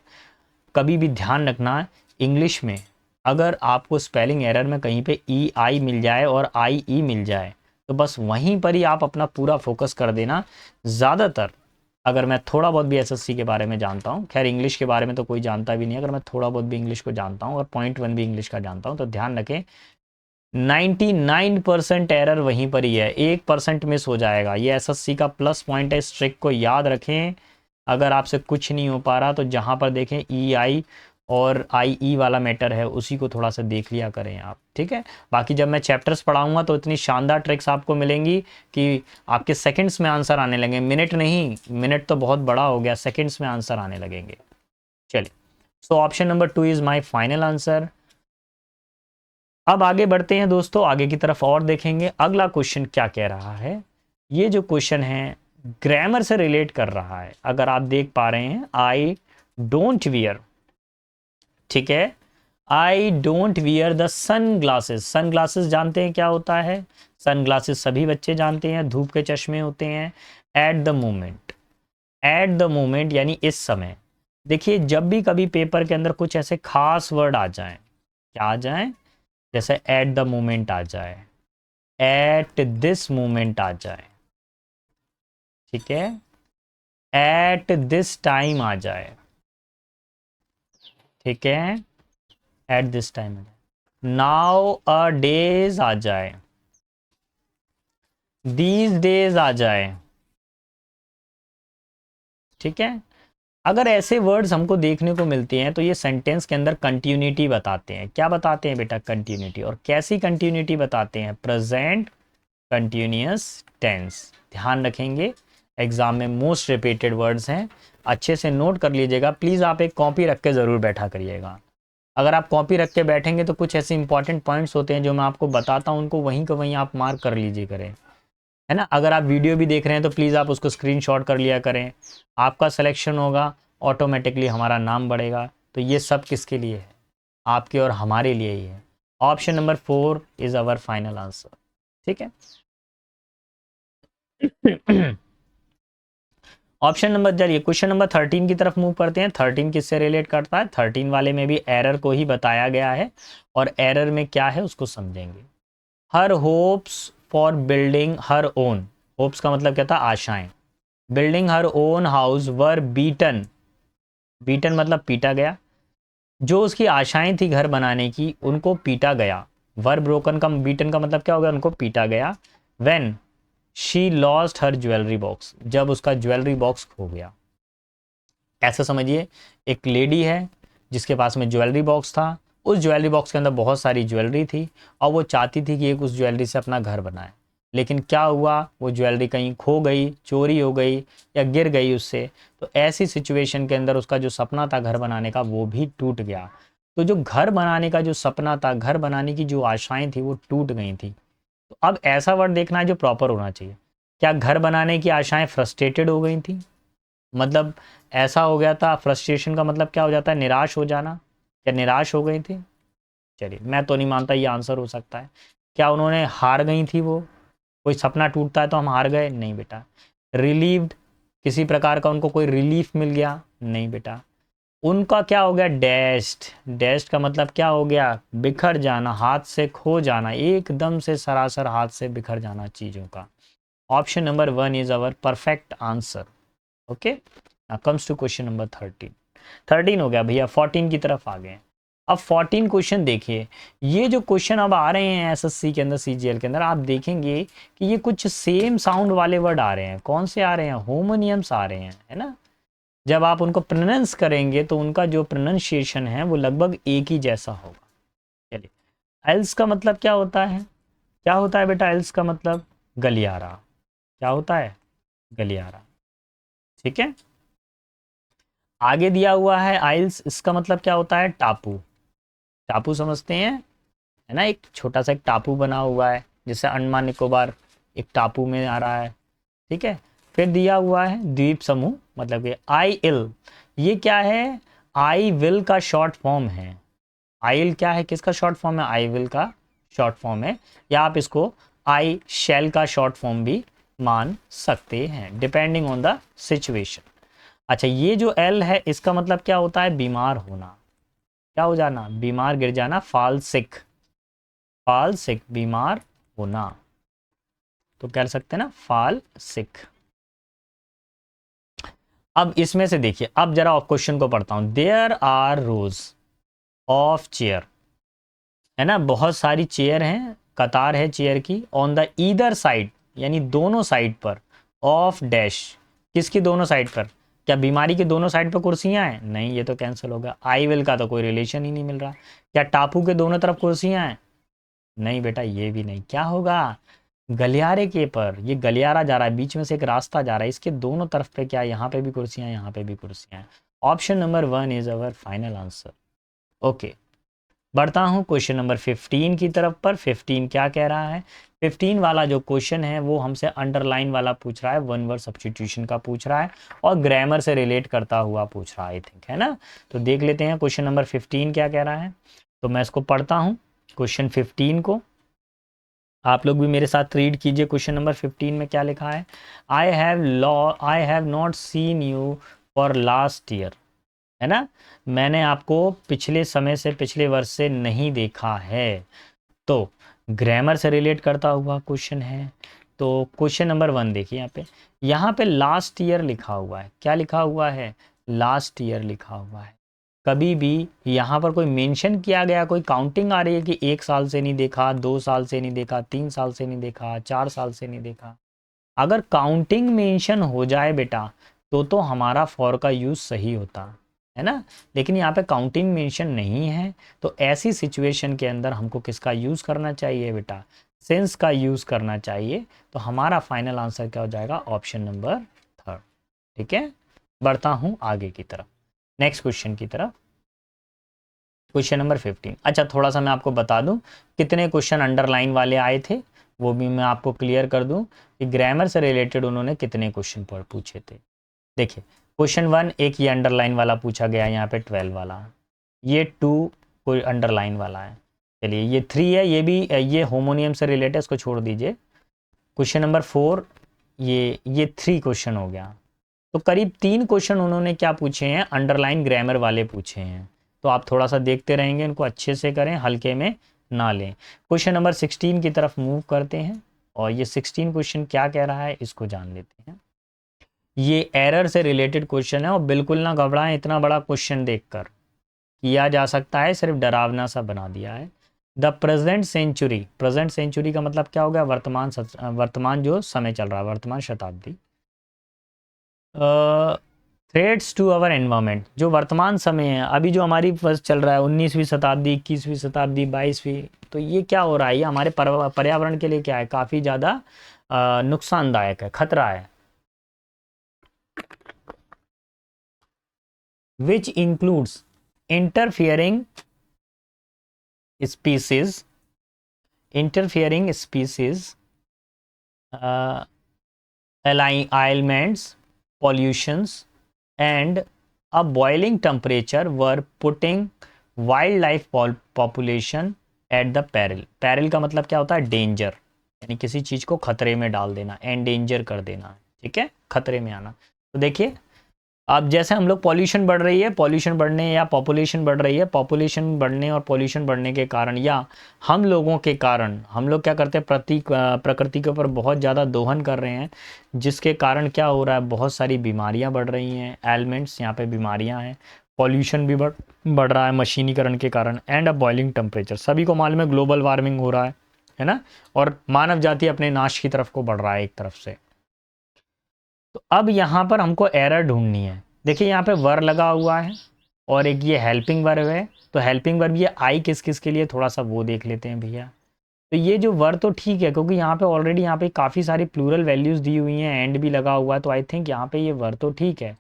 कभी भी ध्यान रखना इंग्लिश में अगर आपको स्पेलिंग एरर में कहीं पे ई आई मिल जाए और आई ई मिल जाए तो बस वहीं पर ही आप अपना पूरा फोकस कर देना। ज़्यादातर अगर मैं थोड़ा बहुत भी एसएससी के बारे में जानता हूँ, खैर इंग्लिश के बारे में तो कोई जानता भी नहीं, अगर मैं थोड़ा बहुत भी इंग्लिश को जानता हूँ और पॉइंट 1 भी इंग्लिश का जानता हूँ, तो ध्यान रखें 99% एरर वहीं पर ही है, 1% मिस हो जाएगा। ये एसएससी का प्लस पॉइंट है, इस ट्रिक को याद रखें। अगर आपसे कुछ नहीं हो पा रहा तो जहाँ पर देखें ई आई और आई ई वाला मैटर है उसी को थोड़ा सा देख लिया करें आप। ठीक है। बाकी जब मैं चैप्टर्स पढ़ाऊंगा तो इतनी शानदार ट्रिक्स आपको मिलेंगी कि आपके सेकंड्स में आंसर आने लगेंगे, मिनट नहीं, मिनट तो बहुत बड़ा हो गया, सेकंड्स में आंसर आने लगेंगे। चलिए, so option number 2 is my final answer. अब आगे बढ़ते हैं दोस्तों, आगे की तरफ और देखेंगे अगला क्वेश्चन क्या कह रहा है। ये जो क्वेश्चन है ग्रामर से रिलेट कर रहा है। अगर आप देख पा रहे हैं, आई डोंट वियर। ठीक है, I don't wear the sunglasses. Sunglasses जानते हैं क्या होता है? सन ग्लासेस सभी बच्चे जानते हैं, धूप के चश्मे होते हैं। At the moment, at the moment यानी इस समय। देखिए जब भी कभी पेपर के अंदर कुछ ऐसे खास वर्ड आ जाएं, क्या आ जाएं? जैसे एट द मोमेंट आ जाए, एट दिस मोमेंट आ जाए। ठीक है, एट दिस टाइम आ जाए। ठीक है, एट दिस टाइम आ जाए। नाउ अ डेज आ जाए। these days आ जाए, ठीक है। अगर ऐसे वर्ड्स हमको देखने को मिलते हैं तो ये सेंटेंस के अंदर कंटिन्यूटी बताते हैं। क्या बताते हैं बेटा? कंटिन्यूटी। और कैसी कंटिन्यूटी बताते हैं? Present continuous tense. ध्यान रखेंगे, एग्जाम में मोस्ट रिपीटेड वर्ड्स हैं, अच्छे से नोट कर लीजिएगा। प्लीज़ आप एक कॉपी रख के ज़रूर बैठा करिएगा। अगर आप कॉपी रख के बैठेंगे तो कुछ ऐसे इंपॉर्टेंट पॉइंट्स होते हैं जो मैं आपको बताता हूँ, उनको वहीं का वहीं आप मार्क कर लीजिए करें, है ना। अगर आप वीडियो भी देख रहे हैं तो प्लीज़ आप उसको स्क्रीनशॉट कर लिया करें। आपका सिलेक्शन होगा, ऑटोमेटिकली हमारा नाम बढ़ेगा। तो ये सब किसके लिए है? आपके और हमारे लिए ही है। Option number 4 is our final answer, ठीक है। ऑप्शन नंबर, चलिए क्वेश्चन नंबर 13 की तरफ मूव करते हैं। 13 किससे रिलेट करता है? 13 वाले में भी एरर को ही बताया गया है, और एरर में क्या है उसको समझेंगे। Her hopes for building her own, hopes का मतलब क्या था? आशाएं। Building her own house were beaten, beaten मतलब पीटा गया। जो उसकी आशाएं थी घर बनाने की, उनको पीटा गया। वर ब्रोकन का, बीटन का मतलब क्या हो गया? उनको पीटा गया। When she lost her jewellery box, जब उसका ज्वेलरी बॉक्स खो गया। ऐसा समझिए, एक लेडी है जिसके पास में ज्वेलरी बॉक्स था। उस ज्वेलरी बॉक्स के अंदर बहुत सारी ज्वेलरी थी, और वो चाहती थी कि एक उस ज्वेलरी से अपना घर बनाए। लेकिन क्या हुआ? वो ज्वेलरी कहीं खो गई, चोरी हो गई, या गिर गई उससे। तो ऐसी सिचुएशन के अंदर उसका जो सपना था घर बनाने का, वो भी टूट गया। तो जो घर बनाने का जो सपना था, घर बनाने की जो आशाएं थी, वो टूट गई थी। तो अब ऐसा वर्ड देखना है जो प्रॉपर होना चाहिए। क्या घर बनाने की आशाएं फ्रस्ट्रेटेड हो गई थी? मतलब ऐसा हो गया था। फ्रस्ट्रेशन का मतलब क्या हो जाता है? निराश हो जाना। क्या निराश हो गई थी? चलिए, मैं तो नहीं मानता ये आंसर हो सकता है। क्या उन्होंने हार गई थी? वो कोई सपना टूटता है तो हम हार गए? नहीं बेटा। रिलीव्ड, किसी प्रकार का उनको कोई रिलीफ मिल गया? नहीं बेटा। उनका क्या हो गया? डैश्ड, डैश्ड का मतलब क्या हो गया? बिखर जाना, हाथ से खो जाना, एकदम से सरासर हाथ से बिखर जाना चीज़ों का। Option number 1 is our perfect answer. Okay, now comes to question number 13। 13 हो गया भैया, 14 की तरफ आ गए। अब 14 क्वेश्चन देखिए। ये जो क्वेश्चन अब आ रहे हैं एसएससी के अंदर, सीजीएल के अंदर, आप देखेंगे कि ये कुछ सेम साउंड वाले वर्ड आ रहे हैं। कौन से आ रहे हैं? होमोनियम्स आ रहे हैं, है ना। जब आप उनको प्रोनाउंस करेंगे तो उनका जो प्रोनाउंसिएशन है वो लगभग एक ही जैसा होगा। चलिए, एल्स का मतलब क्या होता है? क्या होता है बेटा एल्स का मतलब? गलियारा। क्या होता है? गलियारा, ठीक है। आगे दिया हुआ है आइल्स, इसका मतलब क्या होता है? टापू। टापू समझते हैं, है ना। एक छोटा सा एक टापू बना हुआ है, जैसे अंडमान निकोबार एक टापू में आ रहा है, ठीक है। फिर दिया हुआ है द्वीप समूह, मतलब कि आई इल। ये क्या है? आई विल का शॉर्ट फॉर्म है। आई विल क्या है? किसका शॉर्ट फॉर्म है? आई विल का शॉर्ट फॉर्म है। या आप इसको आई शैल का शॉर्ट फॉर्म भी मान सकते हैं, डिपेंडिंग ऑन द सिचुएशन। अच्छा, ये जो एल है इसका मतलब क्या होता है? बीमार होना। क्या हो जाना? बीमार, गिर जाना, फॉल सिक। फॉल सिक, बीमार होना। तो कह सकते हैं ना, फॉल सिक। अब इसमें से देखिए, अब जरा क्वेश्चन को पढ़ता हूं। There are rows of chair, है ना, बहुत सारी चेयर हैं, कतार है चेयर की। ऑन द ईदर साइड, यानी दोनों साइड पर। ऑफ डैश, किसकी दोनों साइड पर? क्या बीमारी के दोनों साइड पर कुर्सियां हैं? नहीं, ये तो कैंसिल हो गया। आई विल का तो कोई रिलेशन ही नहीं मिल रहा। क्या टापू के दोनों तरफ कुर्सियां हैं? नहीं बेटा, ये भी नहीं। क्या होगा? गलियारे के पर, ये गलियारा जा रहा है, बीच में से एक रास्ता जा रहा है, इसके दोनों तरफ पे क्या? यहाँ पे भी कुर्सियां, यहाँ पे भी कुर्सियां हैं। Option number 1 is our final answer. Okay, बढ़ता हूँ क्वेश्चन नंबर 15 की तरफ पर। 15 क्या कह रहा है? 15 वाला जो क्वेश्चन है वो हमसे अंडरलाइन वाला पूछ रहा है, वन वर्ड सब्स्टिट्यूशन का पूछ रहा है, और ग्रामर से रिलेट करता हुआ पूछ रहा है, आई थिंक, है ना। तो देख लेते हैं क्वेश्चन नंबर 15 क्या कह रहा है। तो मैं इसको पढ़ता हूँ क्वेश्चन 15 को, आप लोग भी मेरे साथ रीड कीजिए। क्वेश्चन नंबर 15 में क्या लिखा है? I have not seen you for last year, है ना। मैंने आपको पिछले समय से, पिछले वर्ष से नहीं देखा है। तो ग्रामर से रिलेट करता हुआ क्वेश्चन है। तो क्वेश्चन नंबर 1 देखिए, यहाँ पे लास्ट ईयर लिखा हुआ है। क्या लिखा हुआ है? लास्ट ईयर लिखा हुआ है। कभी भी यहाँ पर कोई मेंशन किया गया, कोई काउंटिंग आ रही है कि 1 साल से नहीं देखा, 2 साल से नहीं देखा, 3 साल से नहीं देखा, 4 साल से नहीं देखा। अगर काउंटिंग मेंशन हो जाए बेटा तो हमारा फॉर का यूज़ सही होता है ना, लेकिन यहाँ पे काउंटिंग मेंशन नहीं है, तो ऐसी सिचुएशन के अंदर हमको किसका यूज़ करना चाहिए बेटा, सिंस का यूज़ करना चाहिए। तो हमारा फाइनल आंसर क्या हो जाएगा, ऑप्शन नंबर 3। ठीक है, बढ़ता हूँ आगे की तरफ, नेक्स्ट क्वेश्चन की तरफ। Question number 15। अच्छा, थोड़ा सा मैं आपको बता दूं कितने क्वेश्चन अंडरलाइन वाले आए थे, वो भी मैं आपको क्लियर कर दूं कि ग्रामर से रिलेटेड उन्होंने कितने क्वेश्चन पर पूछे थे। देखिए, क्वेश्चन 1 एक ये अंडरलाइन वाला पूछा गया, यहाँ पे 12 वाला, ये 2 कोई अंडरलाइन वाला है। चलिए, ये 3 है, ये भी ये होमोनियम से रिलेटेड, इसको छोड़ दीजिए। क्वेश्चन नंबर 4 ये 3 क्वेश्चन हो गया। तो करीब 3 क्वेश्चन उन्होंने क्या पूछे हैं, अंडरलाइन ग्रामर वाले पूछे हैं। तो आप थोड़ा सा देखते रहेंगे, इनको अच्छे से करें, हल्के में ना लें। क्वेश्चन नंबर 16 की तरफ मूव करते हैं, और ये 16 क्वेश्चन क्या कह रहा है इसको जान लेते हैं। ये एरर से रिलेटेड क्वेश्चन है, और बिल्कुल ना घबराएं, इतना बड़ा क्वेश्चन देखकर किया जा सकता है, सिर्फ डरावना सा बना दिया है। द प्रेजेंट सेंचुरी का मतलब क्या हो गया, वर्तमान जो समय चल रहा है, वर्तमान शताब्दी। थ्रेट्स टू आवर एनवायरमेंट, जो वर्तमान समय है, अभी जो हमारी फर्स्ट चल रहा है, 19वीं शताब्दी, 21वीं शताब्दी, 22वीं, तो ये क्या हो रहा है, ये हमारे पर्यावरण के लिए क्या है, काफ़ी ज़्यादा नुकसानदायक है, खतरा है। Which includes interfering species, interfering species, ailments, pollutions, and a boiling temperature were putting wildlife population at the peril. peril का मतलब क्या होता है, डेंजर, यानी किसी चीज को खतरे में डाल देना, एंडेंजर कर देना, ठीक है, खतरे में आना। तो देखिए, अब जैसे हम लोग पॉल्यूशन बढ़ रही है, पॉल्यूशन बढ़ने या पॉपुलेशन बढ़ रही है, पॉपुलेशन बढ़ने और पॉल्यूशन बढ़ने के कारण, या हम लोगों के कारण, हम लोग क्या करते हैं, प्रकृति के ऊपर बहुत ज़्यादा दोहन कर रहे हैं, जिसके कारण क्या हो रहा है, बहुत सारी बीमारियां बढ़ रही हैं, एलिमेंट्स यहाँ पे बीमारियां हैं, पॉल्यूशन भी बढ़ रहा है मशीनीकरण के कारण, एंड अ बॉइलिंग टेम्परेचर, सभी को मालूम है ग्लोबल वार्मिंग हो रहा है ना, और मानव जाति अपने नाश की तरफ को बढ़ रहा है एक तरफ से। तो अब यहाँ पर हमको एरर ढूंढनी है। देखिए, यहाँ पे वर लगा हुआ है, और एक ये हेल्पिंग वर्ब है, तो हेल्पिंग वर्ब ये आई किस किस के लिए, थोड़ा सा वो देख लेते हैं भैया। तो ये जो वर तो ठीक है, क्योंकि यहाँ पे ऑलरेडी यहाँ पे काफ़ी सारी प्लूरल वैल्यूज़ दी हुई हैं, एंड भी लगा हुआ है, तो आई थिंक यहाँ पे ये वर तो ठीक है।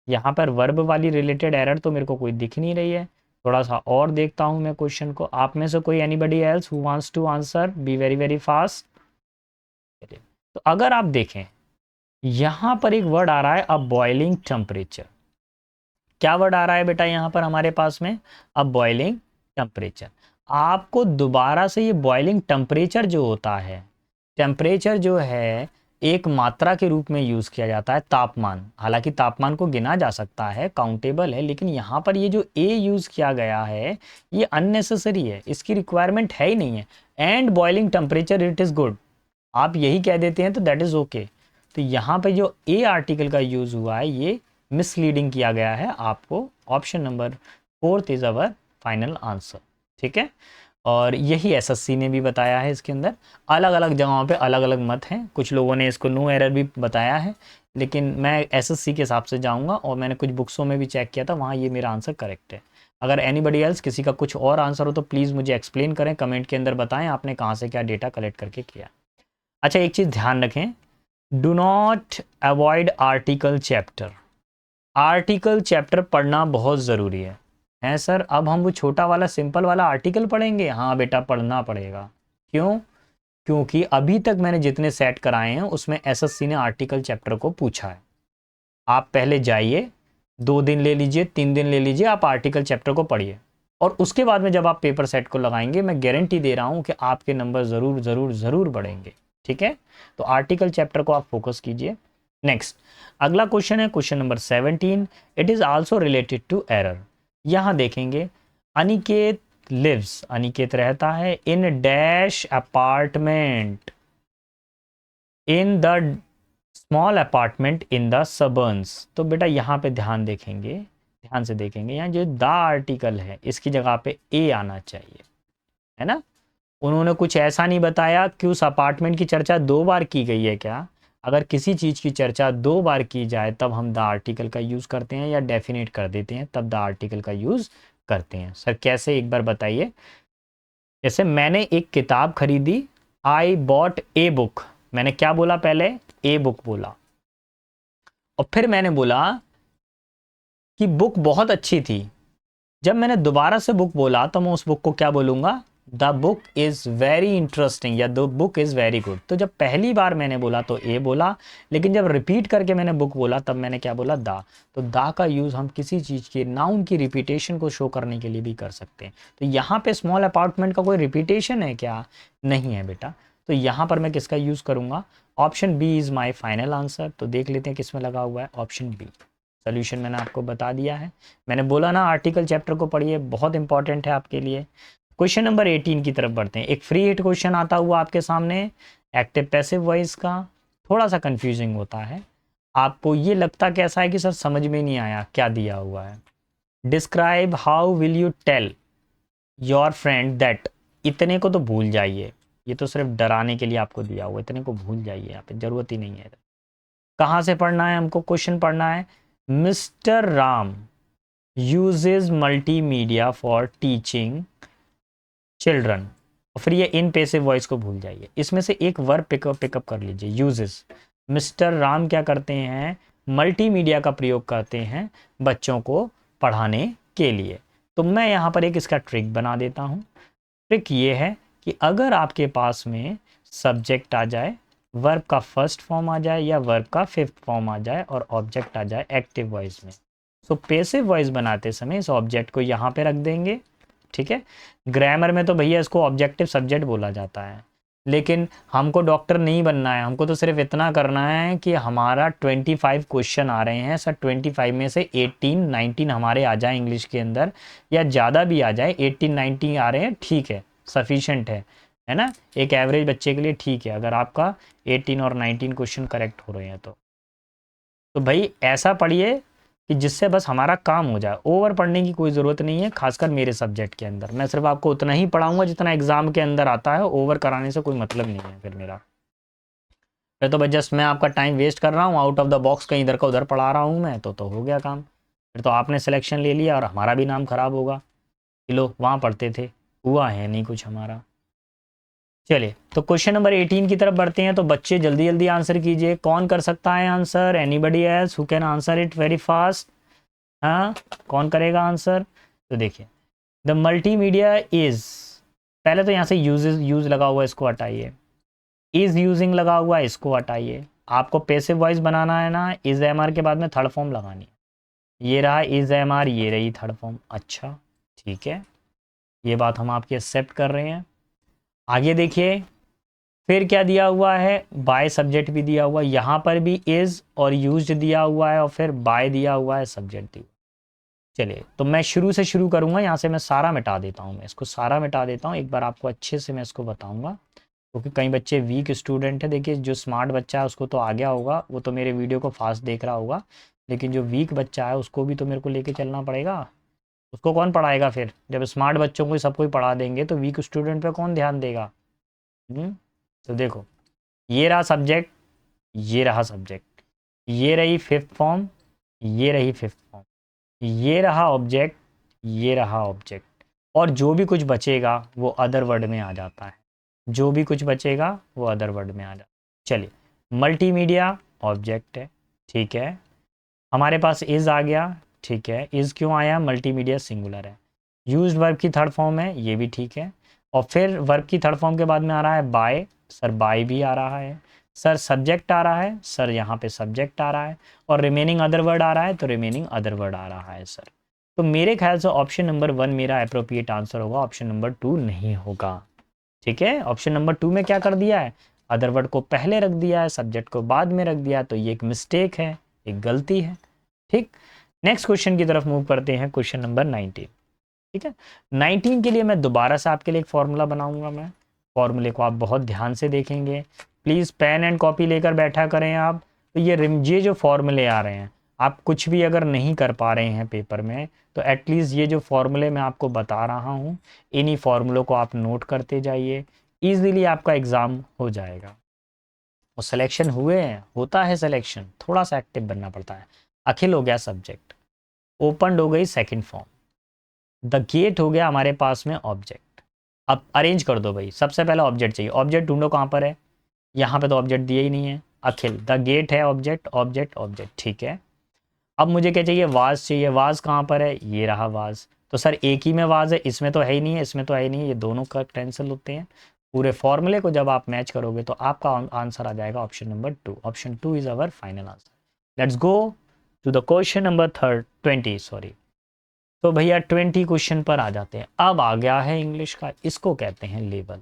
यहाँ पर वर्ब वाली रिलेटेड एरर तो मेरे को कोई दिख नहीं रही है। थोड़ा सा और देखता हूँ मैं क्वेश्चन को, आप में से कोई anybody else who wants to answer, be very very fast. तो अगर आप देखें, यहां पर एक वर्ड आ रहा है, अ बॉइलिंग टेम्परेचर। क्या वर्ड आ रहा है बेटा यहां पर हमारे पास में, अ बॉइलिंग टेम्परेचर। आपको दोबारा से ये बॉइलिंग टेम्परेचर जो होता है, टेम्परेचर जो है एक मात्रा के रूप में यूज किया जाता है, तापमान, हालांकि तापमान को गिना जा सकता है, काउंटेबल है, लेकिन यहाँ पर ये जो ए यूज किया गया है ये अननेसेसरी है, इसकी रिक्वायरमेंट है ही नहीं है। And boiling temperature it is good, आप यही कह देते हैं तो दैट इज ओके। तो यहाँ पे जो ए आर्टिकल का यूज हुआ है ये मिसलीडिंग किया गया है आपको। Option number 4 is our final answer, ठीक है। और यही एसएससी ने भी बताया है, इसके अंदर अलग अलग जगहों पे अलग अलग मत हैं, कुछ लोगों ने इसको नो एरर भी बताया है, लेकिन मैं एसएससी के हिसाब से जाऊंगा, और मैंने कुछ बुक्सों में भी चेक किया था, वहाँ ये मेरा आंसर करेक्ट है। अगर एनीबडी एल्स किसी का कुछ और आंसर हो तो प्लीज़ मुझे एक्सप्लेन करें, कमेंट के अंदर बताएं आपने कहाँ से क्या डेटा कलेक्ट करके किया। अच्छा, एक चीज़ ध्यान रखें, do not avoid article chapter. Article chapter पढ़ना बहुत ज़रूरी है सर। अब हम वो छोटा वाला सिंपल वाला आर्टिकल पढ़ेंगे, हाँ बेटा पढ़ना पड़ेगा। क्यों? क्योंकि अभी तक मैंने जितने सेट कराए हैं उसमें एसएससी ने आर्टिकल चैप्टर को पूछा है। आप पहले जाइए, 2 दिन ले लीजिए, 3 दिन ले लीजिए, आप आर्टिकल चैप्टर को पढ़िए, और उसके बाद में जब आप पेपर सेट को लगाएंगे, मैं गारंटी दे रहा हूँ कि आपके नंबर ज़रूर ज़रूर ज़रूर बढ़ेंगे, ठीक है। तो आर्टिकल चैप्टर को आप फोकस कीजिए। नेक्स्ट, अगला क्वेश्चन है question number 17। It is also related to error. यहाँ देखेंगे, अनिकेत लिव्स, अनिकेत रहता है in dash apartment in the small apartment in the suburbs. तो बेटा यहाँ पे ध्यान देखेंगे, ध्यान से देखेंगे, यहाँ जो द आर्टिकल है इसकी जगह पे ए आना चाहिए, है ना। उन्होंने कुछ ऐसा नहीं बताया कि उस अपार्टमेंट की चर्चा 2 बार की गई है क्या। अगर किसी चीज़ की चर्चा 2 बार की जाए तब हम द आर्टिकल का यूज़ करते हैं, या डेफिनेट कर देते हैं तब द आर्टिकल का यूज़ करते हैं। सर कैसे, एक बार बताइए। जैसे मैंने एक किताब खरीदी, आई बॉट ए बुक, मैंने क्या बोला पहले, ए बुक बोला, और फिर मैंने बोला कि बुक बहुत अच्छी थी। जब मैंने दोबारा से बुक बोला तो मैं उस बुक को क्या बोलूंगा, the book is very interesting या the book is very good. तो जब पहली बार मैंने बोला तो ए बोला, लेकिन जब रिपीट करके मैंने बुक बोला तब मैंने क्या बोला, द। तो द का यूज हम किसी चीज के नाउन की रिपीटेशन को शो करने के लिए भी कर सकते हैं। तो यहाँ पे स्मॉल अपार्टमेंट का कोई रिपीटेशन है क्या, नहीं है बेटा। तो यहाँ पर मैं किसका यूज करूंगा, option B is my final answer. तो देख लेते हैं किसमें लगा हुआ है, ऑप्शन बी। सोल्यूशन मैंने आपको बता दिया है। मैंने बोला ना आर्टिकल चैप्टर को पढ़िए, बहुत इंपॉर्टेंट है आपके लिए। क्वेश्चन नंबर 18 की तरफ बढ़ते हैं। एक फ्री हिट क्वेश्चन आता हुआ आपके सामने, एक्टिव पैसिव वॉइस का, थोड़ा सा कंफ्यूजिंग होता है। आपको ये लगता कैसा है कि सर समझ में नहीं आया क्या दिया हुआ है। Describe how will you tell your friend that, इतने को तो भूल जाइए, ये तो सिर्फ डराने के लिए आपको दिया हुआ, इतने को भूल जाइए, यहाँ पे जरूरत ही नहीं है। कहाँ से पढ़ना है हमको, क्वेश्चन पढ़ना है, mister Ram uses multimedia for teaching children. फिर ये इन पैसिव वॉइस को भूल जाइए, इसमें से एक वर्ब पिकअप कर लीजिए, यूजेस। मिस्टर राम क्या करते हैं, मल्टीमीडिया का प्रयोग करते हैं बच्चों को पढ़ाने के लिए। तो मैं यहाँ पर एक इसका ट्रिक बना देता हूँ। ट्रिक ये है कि अगर आपके पास में सब्जेक्ट आ जाए, वर्ब का फर्स्ट फॉर्म आ जाए या वर्ब का फिफ्थ फॉर्म आ जाए और ऑब्जेक्ट आ जाए एक्टिव वॉइस में, तो पैसिव वॉइस बनाते समय इस ऑब्जेक्ट को यहाँ पे रख देंगे, ठीक है। ग्रामर में तो भैया इसको ऑब्जेक्टिव सब्जेक्ट बोला जाता है, लेकिन हमको डॉक्टर नहीं बनना है, हमको तो सिर्फ इतना करना है कि हमारा 25 क्वेश्चन आ रहे हैं सर, 25 में से 18-19 हमारे आ जाए इंग्लिश के अंदर, या ज़्यादा भी आ जाए, 18-19 आ रहे हैं ठीक है, सफिशेंट है ना, एक एवरेज बच्चे के लिए ठीक है अगर आपका 18 और 19 क्वेश्चन करेक्ट हो रहे हैं तो भाई ऐसा पढ़िए कि जिससे बस हमारा काम हो जाए। ओवर पढ़ने की कोई ज़रूरत नहीं है, खासकर मेरे सब्जेक्ट के अंदर मैं सिर्फ आपको उतना ही पढ़ाऊंगा जितना एग्जाम के अंदर आता है, ओवर कराने से कोई मतलब नहीं है फिर मेरा। फिर तो बस जस्ट मैं आपका टाइम वेस्ट कर रहा हूँ, आउट ऑफ द बॉक्स कहीं इधर का उधर पढ़ा रहा हूँ मैं, तो हो गया काम। फिर तो आपने सिलेक्शन ले लिया और हमारा भी नाम खराब होगा कि लो वहाँ पढ़ते थे, हुआ है नहीं कुछ हमारा। चलिए तो क्वेश्चन नंबर 18 की तरफ बढ़ते हैं। तो बच्चे जल्दी जल्दी आंसर कीजिए, कौन कर सकता है answer, anybody else who can answer it very fast. हाँ कौन करेगा आंसर, तो देखिए द मल्टीमीडिया इज, पहले तो यहाँ से यूज लगा हुआ है इसको हटाइए, इज यूजिंग लगा हुआ है इसको हटाइए। आपको पैसिव वॉइस बनाना है ना, इज एम आर के बाद में थर्ड फॉर्म लगानी है, ये रहा इज एम आर, ये रही थर्ड फॉर्म। अच्छा ठीक है, ये बात हम आपकी एक्सेप्ट कर रहे हैं। आगे देखिए फिर क्या दिया हुआ है, बाय सब्जेक्ट भी दिया हुआ है, यहाँ पर भी इज और यूज्ड दिया हुआ है और फिर बाय दिया हुआ है, सब्जेक्ट दिया। चलिए तो मैं शुरू से शुरू करूँगा, यहाँ से मैं सारा मिटा देता हूँ, मैं इसको सारा मिटा देता हूँ, एक बार आपको अच्छे से मैं इसको बताऊँगा, क्योंकि कई बच्चे वीक स्टूडेंट है। देखिए जो स्मार्ट बच्चा है उसको तो आ गया होगा, वो तो मेरे वीडियो को फास्ट देख रहा होगा, लेकिन जो वीक बच्चा है उसको भी तो मेरे को लेके चलना पड़ेगा। उसको कौन पढ़ाएगा फिर, जब स्मार्ट बच्चों को सबको ही पढ़ा देंगे तो वीक स्टूडेंट पे कौन ध्यान देगा। तो देखो ये रहा सब्जेक्ट, ये रहा सब्जेक्ट, ये रही फिफ्थ फॉर्म, ये रही फिफ्थ फॉर्म, ये रहा ऑब्जेक्ट, ये रहा ऑब्जेक्ट, और जो भी कुछ बचेगा वो अदर वर्ड में आ जाता है, जो भी कुछ बचेगा वो अदर वर्ड में आ जाता है। चलिए मल्टीमीडिया ऑब्जेक्ट है, ठीक है, हमारे पास इज आ गया, ठीक है, इज क्यों आया, मल्टीमीडिया सिंगुलर है, यूज्ड वर्ब की थर्ड फॉर्म है, ये भी ठीक है, और फिर वर्ब की थर्ड फॉर्म के बाद में आ रहा है बाय, सर बाय भी आ रहा है, सर सब्जेक्ट आ रहा है, सर यहाँ पे सब्जेक्ट आ रहा है, और रिमेनिंग अदर वर्ड आ रहा है, तो रिमेनिंग अदर वर्ड आ रहा है सर। तो मेरे ख्याल से ऑप्शन नंबर 1 मेरा अप्रोप्रिएट आंसर होगा, ऑप्शन नंबर 2 नहीं होगा। ठीक है, ऑप्शन नंबर 2 में क्या कर दिया है, अदर वर्ड को पहले रख दिया है, सब्जेक्ट को बाद में रख दिया, तो ये एक मिस्टेक है, एक गलती है। ठीक, नेक्स्ट क्वेश्चन की तरफ मूव करते हैं, क्वेश्चन नंबर 19। ठीक है, 19 के लिए मैं दोबारा से आपके लिए एक फॉर्मूला बनाऊंगा, मैं फॉर्मूले को आप बहुत ध्यान से देखेंगे, प्लीज़ पेन एंड कॉपी लेकर बैठा करें आप। तो ये जो फॉर्मूले आ रहे हैं आप कुछ भी अगर नहीं कर पा रहे हैं पेपर में, तो एटलीस्ट ये जो फॉर्मूले मैं आपको बता रहा हूँ, इन्हीं फॉर्मूलों को आप नोट करते जाइए, ईजिली आपका एग्ज़ाम हो जाएगा। और सिलेक्शन हुए हैं, होता है सिलेक्शन, थोड़ा सा एक्टिव बनना पड़ता है। अखिल हो गया सब्जेक्ट, ओपन हो गई सेकंड फॉर्म, द गेट हो गया हमारे पास में ऑब्जेक्ट। अब अरेंज कर दो भाई, सबसे पहले ऑब्जेक्ट चाहिए, ऑब्जेक्ट ढूंढो कहाँ पर है, यहाँ पे तो ऑब्जेक्ट दिए ही नहीं है। अखिल, द गेट है ऑब्जेक्ट, ऑब्जेक्ट ऑब्जेक्ट, ठीक है। अब मुझे क्या चाहिए, वाज चाहिए, वाज कहाँ पर है, ये रहा वाज। तो सर एक ही में वाज है, इसमें तो है ही नहीं है, इसमें तो है ही नहीं है, ये दोनों का कैंसिल होते हैं। पूरे फॉर्मूले को जब आप मैच करोगे तो आपका आंसर आ जाएगा option number 2। Option 2 is our final answer. Let's go to the question number 20, sorry. तो भैया 20 क्वेश्चन पर आ जाते हैं। अब आ गया है इंग्लिश का, इसको कहते हैं लेवल।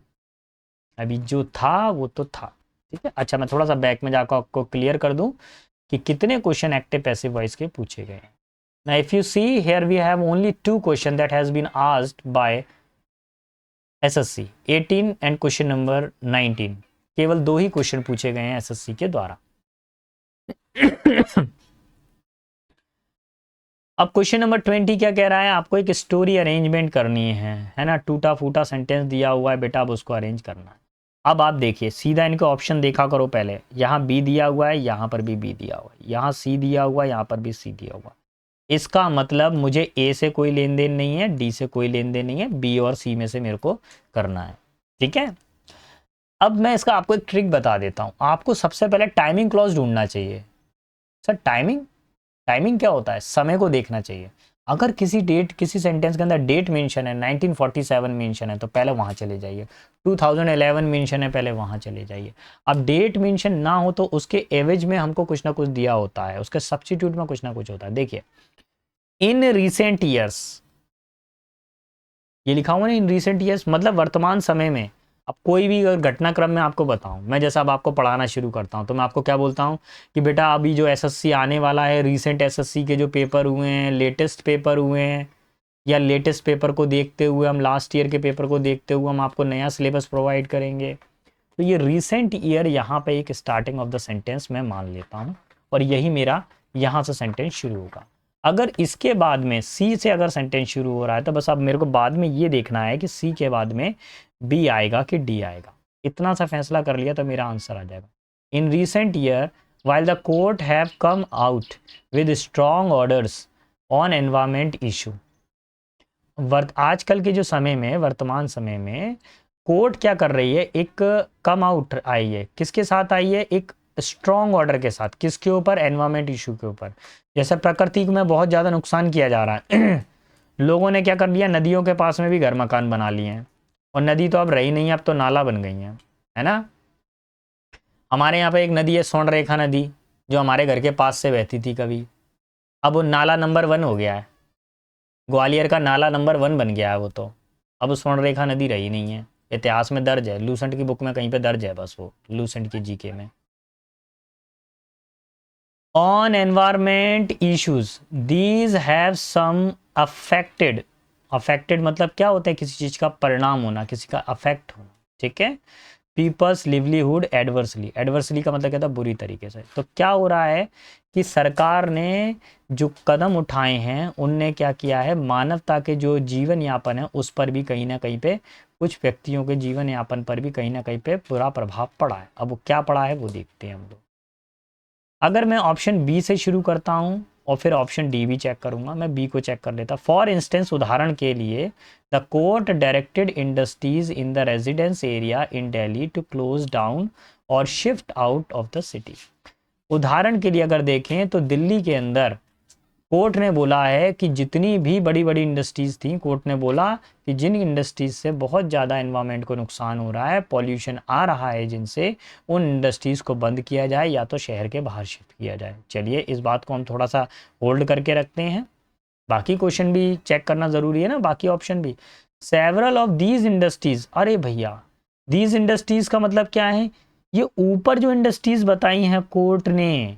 अभी जो था वो तो था, ठीक है। अच्छा, मैं थोड़ा सा बैक में जाकर आपको क्लियर कर दूं कि कितने क्वेश्चन एक्टिव पैसिव वॉइस के पूछे गए हैं। Now if you see here we have only 2 question that has been asked by SSC 18 and question number 19। केवल 2 ही क्वेश्चन पूछे गए हैं SSC के द्वारा। अब क्वेश्चन नंबर 20 क्या कह रहा है, आपको एक स्टोरी अरेंजमेंट करनी है ना। टूटा फूटा सेंटेंस दिया हुआ है बेटा, अब उसको अरेंज करना है। अब आप देखिए, सीधा इनके ऑप्शन देखा करो पहले। यहाँ बी दिया हुआ है, यहाँ पर भी बी दिया हुआ है, यहाँ सी दिया हुआ है, यहाँ पर भी सी दिया हुआ है। इसका मतलब मुझे ए से कोई लेन देन नहीं है, डी से कोई लेन देन नहीं है, बी और सी में से मेरे को करना है, ठीक है। अब मैं इसका आपको एक ट्रिक बता देता हूं। आपको सबसे पहले टाइमिंग क्लॉज ढूंढना चाहिए। सर टाइमिंग, टाइमिंग क्या होता है, समय को देखना चाहिए। अगर किसी डेट, किसी सेंटेंस के अंदर डेट मेंशन है, 1947 मेंशन है, तो पहले वहां चले जाइए। 2011 मेंशन है, पहले वहां चले जाइए। अब डेट मेंशन ना हो तो उसके एवज में हमको कुछ ना कुछ दिया होता है, उसके सब्स्टिट्यूट में कुछ ना कुछ होता है। देखिए, इन रिसेंट ईयर्स, ये लिखा हुआ ना इन रिसेंट ईयर्स, मतलब वर्तमान समय में। अब कोई भी अगर घटनाक्रम में आपको बताऊं, मैं जैसा अब आपको पढ़ाना शुरू करता हूं तो मैं आपको क्या बोलता हूं कि बेटा अभी जो एसएससी आने वाला है, रिसेंट एसएससी के जो पेपर हुए हैं, लेटेस्ट पेपर हुए हैं, या लेटेस्ट पेपर को देखते हुए, हम लास्ट ईयर के पेपर को देखते हुए हम आपको नया सिलेबस प्रोवाइड करेंगे। तो ये रिसेंट ईयर यहाँ पे एक स्टार्टिंग ऑफ द सेंटेंस मैं मान लेता हूँ, और यही मेरा यहाँ से सेंटेंस शुरू होगा। अगर इसके बाद में सी से अगर सेंटेंस शुरू हो रहा है, तो बस अब मेरे को बाद में ये देखना है कि सी के बाद में बी आएगा कि डी आएगा। इतना सा फैसला कर लिया तो मेरा आंसर आ जाएगा। In recent year while the court have come out with strong orders on environment issue। आजकल के जो समय में, वर्तमान समय में कोर्ट क्या कर रही है, एक कम आउट आई है, किसके साथ आई है, एक स्ट्रॉन्ग ऑर्डर के साथ। किसके ऊपर, एनवायरमेंट इशू के ऊपर। जैसे प्रकृति में बहुत ज़्यादा नुकसान किया जा रहा है लोगों ने क्या कर लिया, नदियों के पास में भी घर मकान बना लिए हैं, और नदी तो अब रही नहीं है, अब तो नाला बन गई है ना। हमारे यहाँ पे एक नदी है, स्वर्णरेखा नदी, जो हमारे घर के पास से बहती थी कभी, अब वो नाला नंबर 1 हो गया है। ग्वालियर का नाला नंबर 1 बन गया है वो तो। अब स्वर्णरेखा नदी रही नहीं है, इतिहास में दर्ज है, लूसेंट की बुक में कहीं पे दर्ज है, बस वो लूसेंट की जीके में। On environment issues these have some affected. Affected मतलब क्या होता है, किसी चीज का परिणाम होना, किसी का अफेक्ट होना, ठीक है। पीपल्स लिवलीहुड एडवर्सली, एडवर्सली का मतलब क्या था, बुरी तरीके से। तो क्या हो रहा है कि सरकार ने जो कदम उठाए हैं, उनने क्या किया है, मानवता के जो जीवन यापन है उस पर भी कहीं ना कहीं पे, कुछ व्यक्तियों के जीवन यापन पर भी कहीं ना कहीं पे बुरा प्रभाव पड़ा है। अब वो क्या पड़ा है वो देखते हैं हम लोग। अगर मैं ऑप्शन बी से शुरू करता हूँ और फिर ऑप्शन डी भी चेक करूंगा, मैं बी को चेक कर लेता। फॉर इंस्टेंस, उदाहरण के लिए, the court directed industries in the residence area in Delhi to close down और shift out of the city. उदाहरण के लिए अगर देखें तो दिल्ली के अंदर कोर्ट ने बोला है कि जितनी भी बड़ी बड़ी इंडस्ट्रीज थी, कोर्ट ने बोला कि जिन इंडस्ट्रीज से बहुत ज़्यादा एनवायरनमेंट को नुकसान हो रहा है, पॉल्यूशन आ रहा है जिनसे, उन इंडस्ट्रीज़ को बंद किया जाए या तो शहर के बाहर शिफ्ट किया जाए। चलिए इस बात को हम थोड़ा सा होल्ड करके रखते हैं, बाकी क्वेश्चन भी चेक करना ज़रूरी है ना, बाकी ऑप्शन भी। सेवरल ऑफ दीज इंडस्ट्रीज़, अरे भैया दीज इंडस्ट्रीज़ का मतलब क्या है, ये ऊपर जो इंडस्ट्रीज़ बताई हैं कोर्ट ने,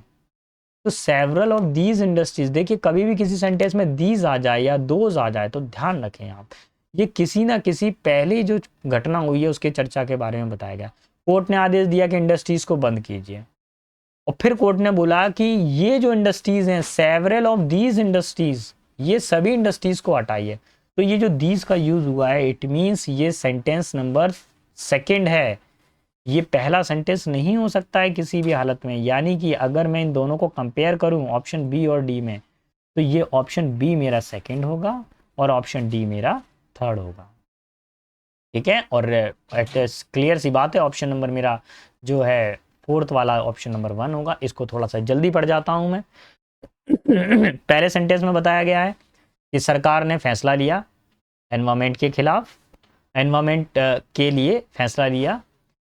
तो सेवरल ऑफ दीज इंडस्ट्रीज। देखिए कभी भी किसी सेंटेंस में दीज आ जाए या दोज आ जाए तो ध्यान रखें आप, ये किसी ना किसी पहले जो घटना हुई है उसके चर्चा के बारे में बताया गया। कोर्ट ने आदेश दिया कि इंडस्ट्रीज को बंद कीजिए, और फिर कोर्ट ने बोला कि ये जो इंडस्ट्रीज हैं, सेवरल ऑफ दीज इंडस्ट्रीज, ये सभी इंडस्ट्रीज को हटाइए। तो ये जो दीज का यूज हुआ है, इट मीन्स ये सेंटेंस नंबर सेकंड है, ये पहला सेंटेंस नहीं हो सकता है किसी भी हालत में। यानी कि अगर मैं इन दोनों को कंपेयर करूं ऑप्शन बी और डी में, तो ये ऑप्शन बी मेरा सेकंड होगा और ऑप्शन डी मेरा थर्ड होगा। ठीक है, और क्लियर सी बात है, ऑप्शन नंबर मेरा जो है फोर्थ वाला ऑप्शन नंबर 1 होगा। इसको थोड़ा सा जल्दी पढ़ जाता हूं मैं। पहले सेंटेंस में बताया गया है कि सरकार ने फैसला लिया एनवायरमेंट के खिलाफ, एनवायरमेंट के लिए फैसला लिया,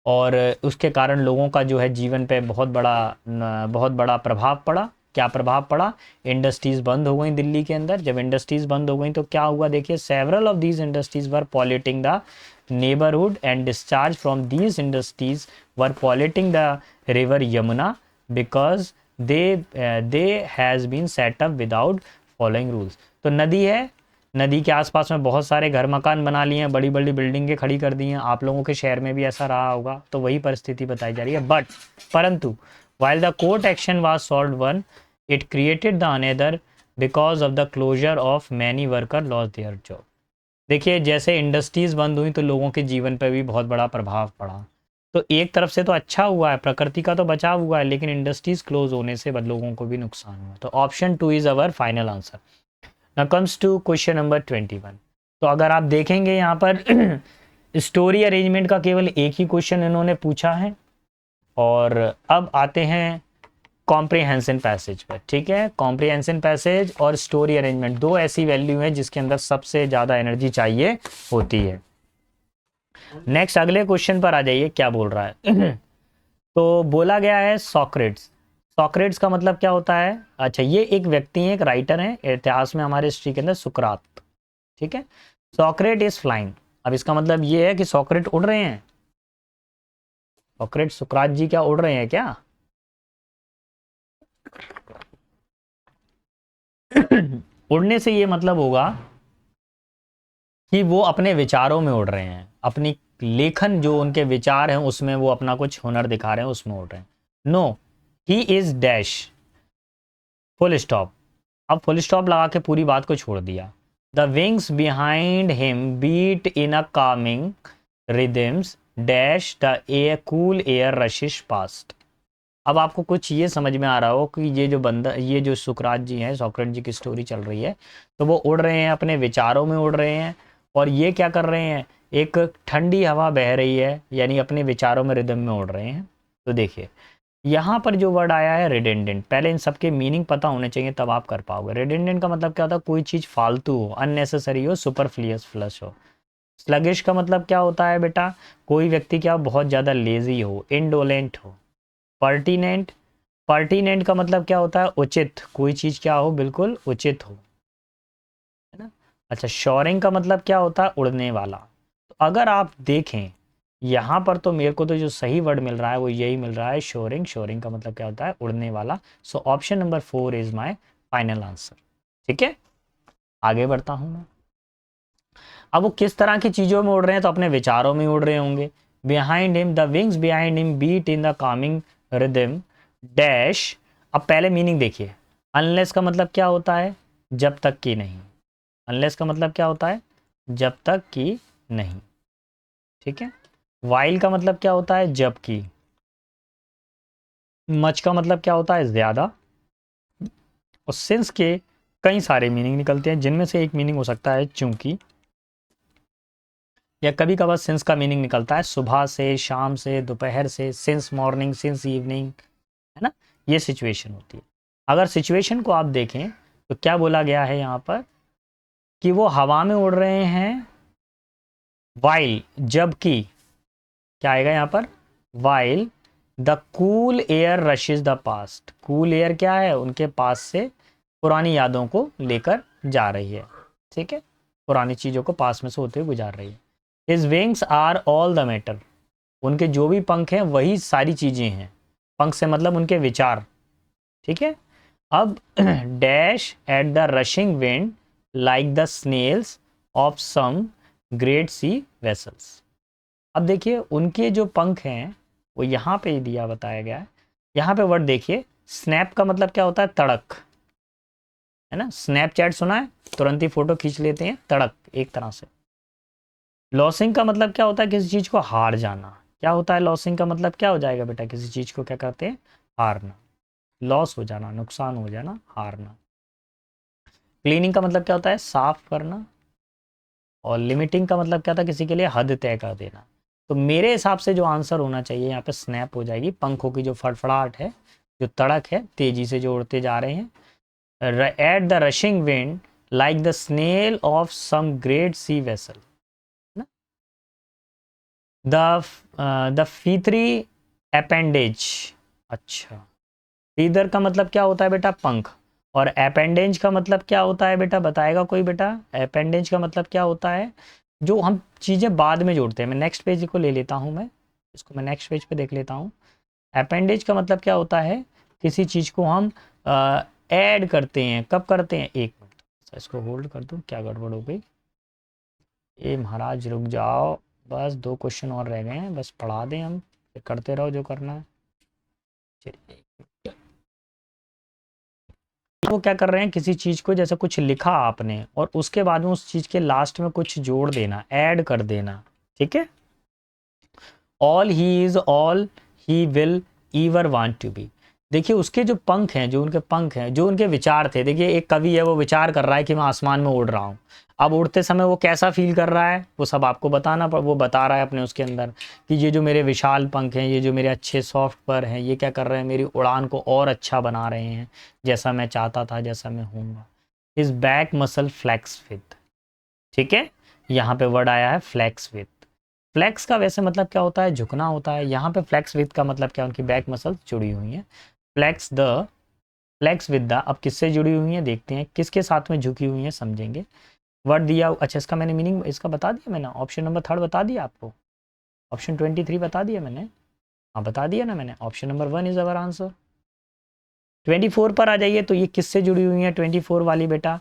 और उसके कारण लोगों का जो है जीवन पे बहुत बड़ा प्रभाव पड़ा। क्या प्रभाव पड़ा? इंडस्ट्रीज बंद हो गई दिल्ली के अंदर। जब इंडस्ट्रीज बंद हो गई तो क्या हुआ? देखिए, several of these industries were polluting the neighborhood and discharge from these industries were polluting the river Yamuna because they has been set up without following rules। तो नदी है, नदी के आसपास में बहुत सारे घर मकान बना लिए हैं, बड़ी बड़ी बिल्डिंगें खड़ी कर दी हैं। आप लोगों के शहर में भी ऐसा रहा होगा, तो वही परिस्थिति बताई जा रही है। परंतु while the court action was solved one, it created the another because of the closure of many worker lost their job। देखिए, जैसे इंडस्ट्रीज बंद हुई तो लोगों के जीवन पर भी बहुत बड़ा प्रभाव पड़ा। तो एक तरफ से तो अच्छा हुआ है, प्रकृति का तो बचाव हुआ है, लेकिन इंडस्ट्रीज क्लोज होने से लोगों को भी नुकसान हुआ। तो option 2 is our final answer. Now comes to question number 21। तो अगर आप देखेंगे यहाँ पर स्टोरी अरेंजमेंट का केवल एक ही क्वेश्चन इन्होंने पूछा है, और अब आते हैं कॉम्प्रिहेंशन पैसेज पर। ठीक है, कॉम्प्रिहेंशन पैसेज और स्टोरी अरेंजमेंट दो ऐसी वैल्यू हैं जिसके अंदर सबसे ज़्यादा एनर्जी चाहिए होती है। नेक्स्ट अगले क्वेश्चन पर आ जाइए, क्या बोल रहा है। तो बोला गया है सॉक्रेट्स। सॉक्रेट्स का मतलब क्या होता है? अच्छा, ये एक व्यक्ति है, एक राइटर है इतिहास में, हमारे हिस्ट्री के अंदर, सुकरात। ठीक है, सॉक्रेट इज फ्लाइंग। अब इसका मतलब ये है कि सॉक्रेट उड़ रहे हैं। सॉक्रेट, सुकरात जी क्या उड़ रहे हैं क्या? उड़ने से ये मतलब होगा कि वो अपने विचारों में उड़ रहे हैं, अपनी लेखन जो उनके विचार हैं उसमें वो अपना कुछ हुनर दिखा रहे हैं, उसमें उड़ रहे हैं। No, he is dash, full stop. अब फुल स्टॉप लगा के पूरी बात को छोड़ दिया। The wings behind him beat in a calming rhythms dash the air cool air rushes past. अब आपको कुछ ये समझ में आ रहा हो कि ये जो बंदा, ये जो सुकरात जी हैं, सॉक्रेट जी की स्टोरी चल रही है, तो वो उड़ रहे हैं, अपने विचारों में उड़ रहे हैं। और ये क्या कर रहे हैं? एक ठंडी हवा बह रही है, यानी अपने विचारों में रिदम में उड़ रहे हैं। तो देखिए, यहाँ पर जो वर्ड आया है रिडेंडेंट, पहले इन सबके मीनिंग पता होने चाहिए, तब आप कर पाओगे। रिडेंडेंट का मतलब क्या होता है? कोई चीज़ फालतू हो, अननेसेसरी हो, सुपरफ्लुअस फ्लश हो। स्लगिश का मतलब क्या होता है बेटा? कोई व्यक्ति क्या बहुत ज़्यादा लेजी हो, इंडोलेंट हो। पर्टिनेंट, पर्टिनेंट का मतलब क्या होता है? उचित, कोई चीज़ क्या हो, बिल्कुल उचित हो, है ना। अच्छा, शोरिंग का मतलब क्या होता है? उड़ने वाला। तो अगर आप देखें यहाँ पर, तो मेरे को तो जो सही वर्ड मिल रहा है वो यही मिल रहा है, शोरिंग। शोरिंग का मतलब क्या होता है? उड़ने वाला। So option number 4 is my final answer. ठीक है, आगे बढ़ता हूँ मैं। अब वो किस तरह की चीज़ों में उड़ रहे हैं? तो अपने विचारों में उड़ रहे होंगे। Behind him the wings behind him beat in the coming rhythm dash. अब पहले मीनिंग देखिए। अनलेस का मतलब क्या होता है? जब तक कि नहीं। अनलेस का मतलब क्या होता है? जब तक कि नहीं। ठीक है, वाइल का मतलब क्या होता है? जबकि। मच का मतलब क्या होता है? ज्यादा। और सिंस के कई सारे मीनिंग निकलते हैं, जिनमें से एक मीनिंग हो सकता है चूंकि, या कभी कभार सिंस का मीनिंग निकलता है सुबह से, शाम से, दोपहर से, सिंस मॉर्निंग, सिंस इवनिंग, है ना। ये सिचुएशन होती है। अगर सिचुएशन को आप देखें तो क्या बोला गया है यहाँ पर कि वो हवा में उड़ रहे हैं, वाइल, जबकि क्या आएगा यहाँ पर? While the cool air rushes the past. Cool air क्या है? उनके पास से पुरानी यादों को लेकर जा रही है। ठीक है, पुरानी चीज़ों को पास में से होते हुए गुजार रही है। His wings are all the matter. उनके जो भी पंख हैं वही सारी चीज़ें हैं। पंख से मतलब उनके विचार। ठीक है, अब dash at the rushing wind like the snails of some great sea vessels. अब देखिए, उनके जो पंख हैं वो यहाँ पे दिया बताया गया है। यहाँ पे वर्ड देखिए, स्नैप का मतलब क्या होता है, तड़क, है ना। स्नैपचैट सुना है, तुरंत ही फोटो खींच लेते हैं, तड़क एक तरह से। लॉसिंग का मतलब क्या होता है, किसी चीज को हार जाना। क्या होता है लॉसिंग का मतलब, क्या हो जाएगा बेटा, किसी चीज को क्या करते हैं, हारना, लॉस हो जाना, नुकसान हो जाना, हारना। क्लीनिंग का मतलब क्या होता है, साफ करना। और लिमिटिंग का मतलब क्या था, किसी के लिए हद तय कर देना। तो मेरे हिसाब से जो आंसर होना चाहिए यहाँ पे स्नैप हो जाएगी। पंखों की जो फड़फड़ाहट है, जो तड़क है, तेजी से जो उड़ते जा रहे हैं, at the rushing wind like the snail of some great sea vessel, the feathery appendage. अच्छा, फीदर का मतलब क्या होता है बेटा, पंख। और अपेंडेज का मतलब क्या होता है बेटा, बताएगा कोई बेटा। अपेंडेज का मतलब क्या होता है, जो हम चीज़ें बाद में जोड़ते हैं। मैं नेक्स्ट पेज को ले लेता हूँ, मैं इसको मैं नेक्स्ट पेज पे देख लेता हूँ। अपेंडेज का मतलब क्या होता है, किसी चीज़ को हम ऐड करते हैं। कब करते हैं, एक मिनट इसको होल्ड कर दूँ, क्या गड़बड़ हो गई। ये महाराज रुक जाओ, बस 2 क्वेश्चन और रह गए हैं, बस पढ़ा दें हम, फिर करते रहो जो करना है। चलिए, वो क्या कर रहे हैं, किसी चीज़ को जैसे कुछ लिखा आपने और उसके बाद में उस चीज़ के लास्ट में कुछ जोड़ देना, ऐड कर देना, ठीक है। All he is all he will ever want to be. देखिए उसके जो पंख हैं, जो उनके पंख हैं, जो उनके विचार थे। देखिए एक कवि है, वो विचार कर रहा है कि मैं आसमान में उड़ रहा हूँ। अब उड़ते समय वो कैसा फील कर रहा है, वो सब आपको बताना, पर वो बता रहा है अपने उसके अंदर कि ये जो मेरे विशाल पंख हैं, ये जो मेरे अच्छे सॉफ्ट पर हैं, ये क्या कर रहे हैं, मेरी उड़ान को और अच्छा बना रहे हैं, जैसा मैं चाहता था, जैसा मैं हूँगा। इस बैक मसल फ्लैक्स विथ, ठीक है। यहाँ पे वर्ड आया है फ्लैक्स विथ। फ्लैक्स का वैसे मतलब क्या होता है, झुकना होता है। यहाँ पे फ्लैक्स विथ का मतलब क्या, उनकी बैक मसल जुड़ी हुई है। Flex the, flex with the, अब किससे जुड़ी हुई है देखते हैं, किसके साथ में झुकी हुई है, समझेंगे। वर्ड दिया, अच्छा इसका मैंने मीनिंग इसका बता दिया मैंने, ऑप्शन नंबर 3 बता दिया आपको, ऑप्शन 23 बता दिया मैंने, हाँ बता दिया ना मैंने। Option number 1 is our answer. 24 पर आ जाइए, तो ये किससे जुड़ी हुई है 24 वाली बेटा।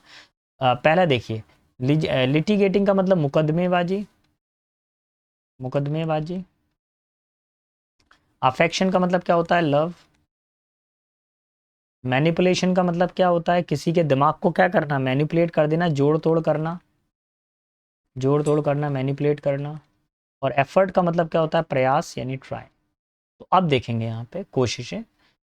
पहला देखिए, लिटिगेटिंग का मतलब मुकदमेबाजी, मुकदमेबाजी। अफेक्शन का मतलब क्या होता है, लव। मैनिपुलेशन का मतलब क्या होता है, किसी के दिमाग को क्या करना, मैनिपुलेट कर देना, जोड़ तोड़ करना, जोड़ तोड़ करना, मैनिपुलेट करना। और एफर्ट का मतलब क्या होता है, प्रयास यानी ट्राई। तो अब देखेंगे यहाँ पे कोशिशें,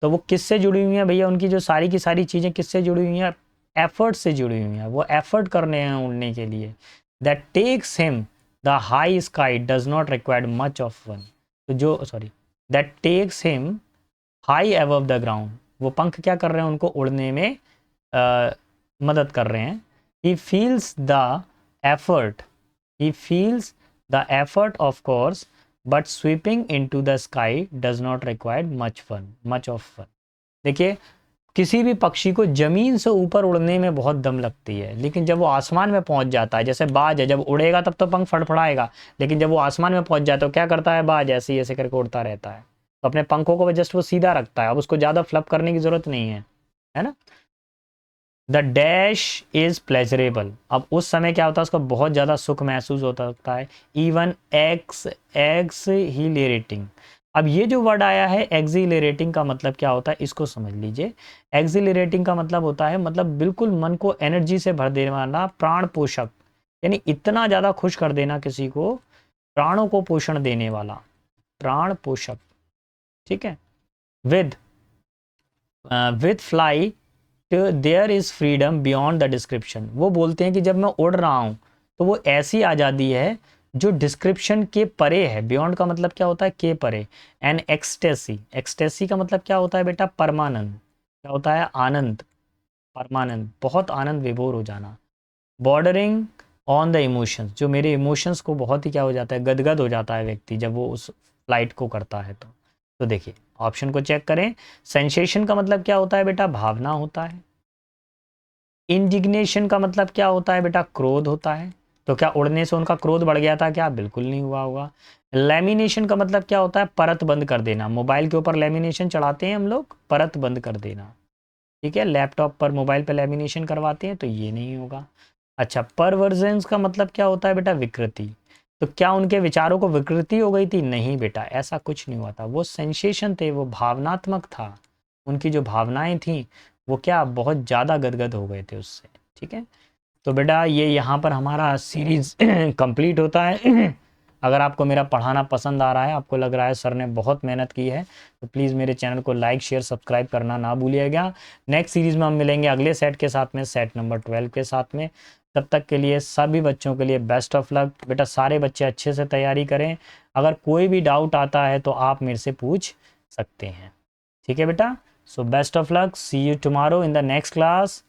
तो वो किससे जुड़ी हुई हैं भैया, उनकी जो सारी की सारी चीज़ें किससे जुड़ी हुई हैं, एफर्ट से जुड़ी हुई हैं। वो एफर्ट करने हैं उड़ने के लिए। That takes him the high sky does not require much of one. तो जो sorry, that takes him high above the ground, वो पंख क्या कर रहे हैं, उनको उड़ने में मदद कर रहे हैं। He feels the effort, he feels the effort of course, but sweeping into the sky does not require much of fun। देखिए किसी भी पक्षी को जमीन से ऊपर उड़ने में बहुत दम लगती है, लेकिन जब वो आसमान में पहुंच जाता है, जैसे बाज है, जब उड़ेगा तब तो पंख फड़फड़ाएगा, लेकिन जब वो आसमान में पहुंच जाता है तो क्या करता है, बाज ऐसे ही ऐसे करके उड़ता रहता है। तो अपने पंखों को जस्ट वो सीधा रखता है, अब उसको ज़्यादा फ्लप करने की ज़रूरत नहीं है ना। द डैश इज प्लेजरेबल, अब उस समय क्या होता है, उसको बहुत ज़्यादा सुख महसूस होता है। Even ex exhilarating. अब ये जो वर्ड आया है एक्सिलरेटिंग का मतलब क्या होता है, इसको समझ लीजिए। एक्सिलरेटिंग का मतलब होता है, मतलब बिल्कुल मन को एनर्जी से भर देने वाला, प्राण पोषक, यानी इतना ज़्यादा खुश कर देना किसी को, प्राणों को पोषण देने वाला, प्राण पोषक, ठीक है। With with fly there is freedom beyond the description. वो बोलते हैं कि जब मैं उड़ रहा हूँ तो वो ऐसी आज़ादी है जो डिस्क्रिप्शन के परे है। बियॉन्ड का मतलब क्या होता है, के परे। एंड एक्सटेसी, एक्सटेसी का मतलब क्या होता है बेटा, परमानंद। क्या होता है, आनंद, परमानंद, बहुत आनंद विभोर हो जाना। बॉर्डरिंग ऑन द इमोशंस, जो मेरे इमोशंस को बहुत ही क्या हो जाता है, गदगद हो जाता है व्यक्ति जब वो उस फ्लाइट को करता है। तो देखिए ऑप्शन को चेक करें। सेंसेशन का मतलब क्या होता है बेटा, भावना होता है। इंडिग्नेशन का मतलब क्या होता है बेटा, क्रोध होता है। तो क्या उड़ने से उनका क्रोध बढ़ गया था क्या, बिल्कुल नहीं हुआ होगा। लेमिनेशन का मतलब क्या होता है, परत बंद कर देना। मोबाइल के ऊपर लेमिनेशन चढ़ाते हैं हम लोग, परत बंद कर देना, ठीक है। लैपटॉप पर, मोबाइल पर लेमिनेशन करवाते हैं, तो ये नहीं होगा। अच्छा, परवर्जेंस का मतलब क्या होता है बेटा, विकृति। तो क्या उनके विचारों को विकृति हो गई थी? नहीं बेटा, ऐसा कुछ नहीं हुआ था। वो सेंसेशन थे, वो भावनात्मक था। उनकी जो भावनाएं थी वो क्या बहुत ज़्यादा गदगद हो गए थे उससे। ठीक है, तो बेटा ये यहाँ पर हमारा सीरीज़ कंप्लीट होता है। अगर आपको मेरा पढ़ाना पसंद आ रहा है, आपको लग रहा है सर ने बहुत मेहनत की है, तो प्लीज़ मेरे चैनल को लाइक शेयर सब्सक्राइब करना ना भूलिएगा। नेक्स्ट सीरीज़ में हम मिलेंगे अगले सेट के साथ में, सेट नंबर 12 के साथ में। तब तक के लिए सभी बच्चों के लिए बेस्ट ऑफ लक। बेटा सारे बच्चे अच्छे से तैयारी करें। अगर कोई भी डाउट आता है तो आप मेरे से पूछ सकते हैं। ठीक है बेटा, so best of luck, see you tomorrow in the next class.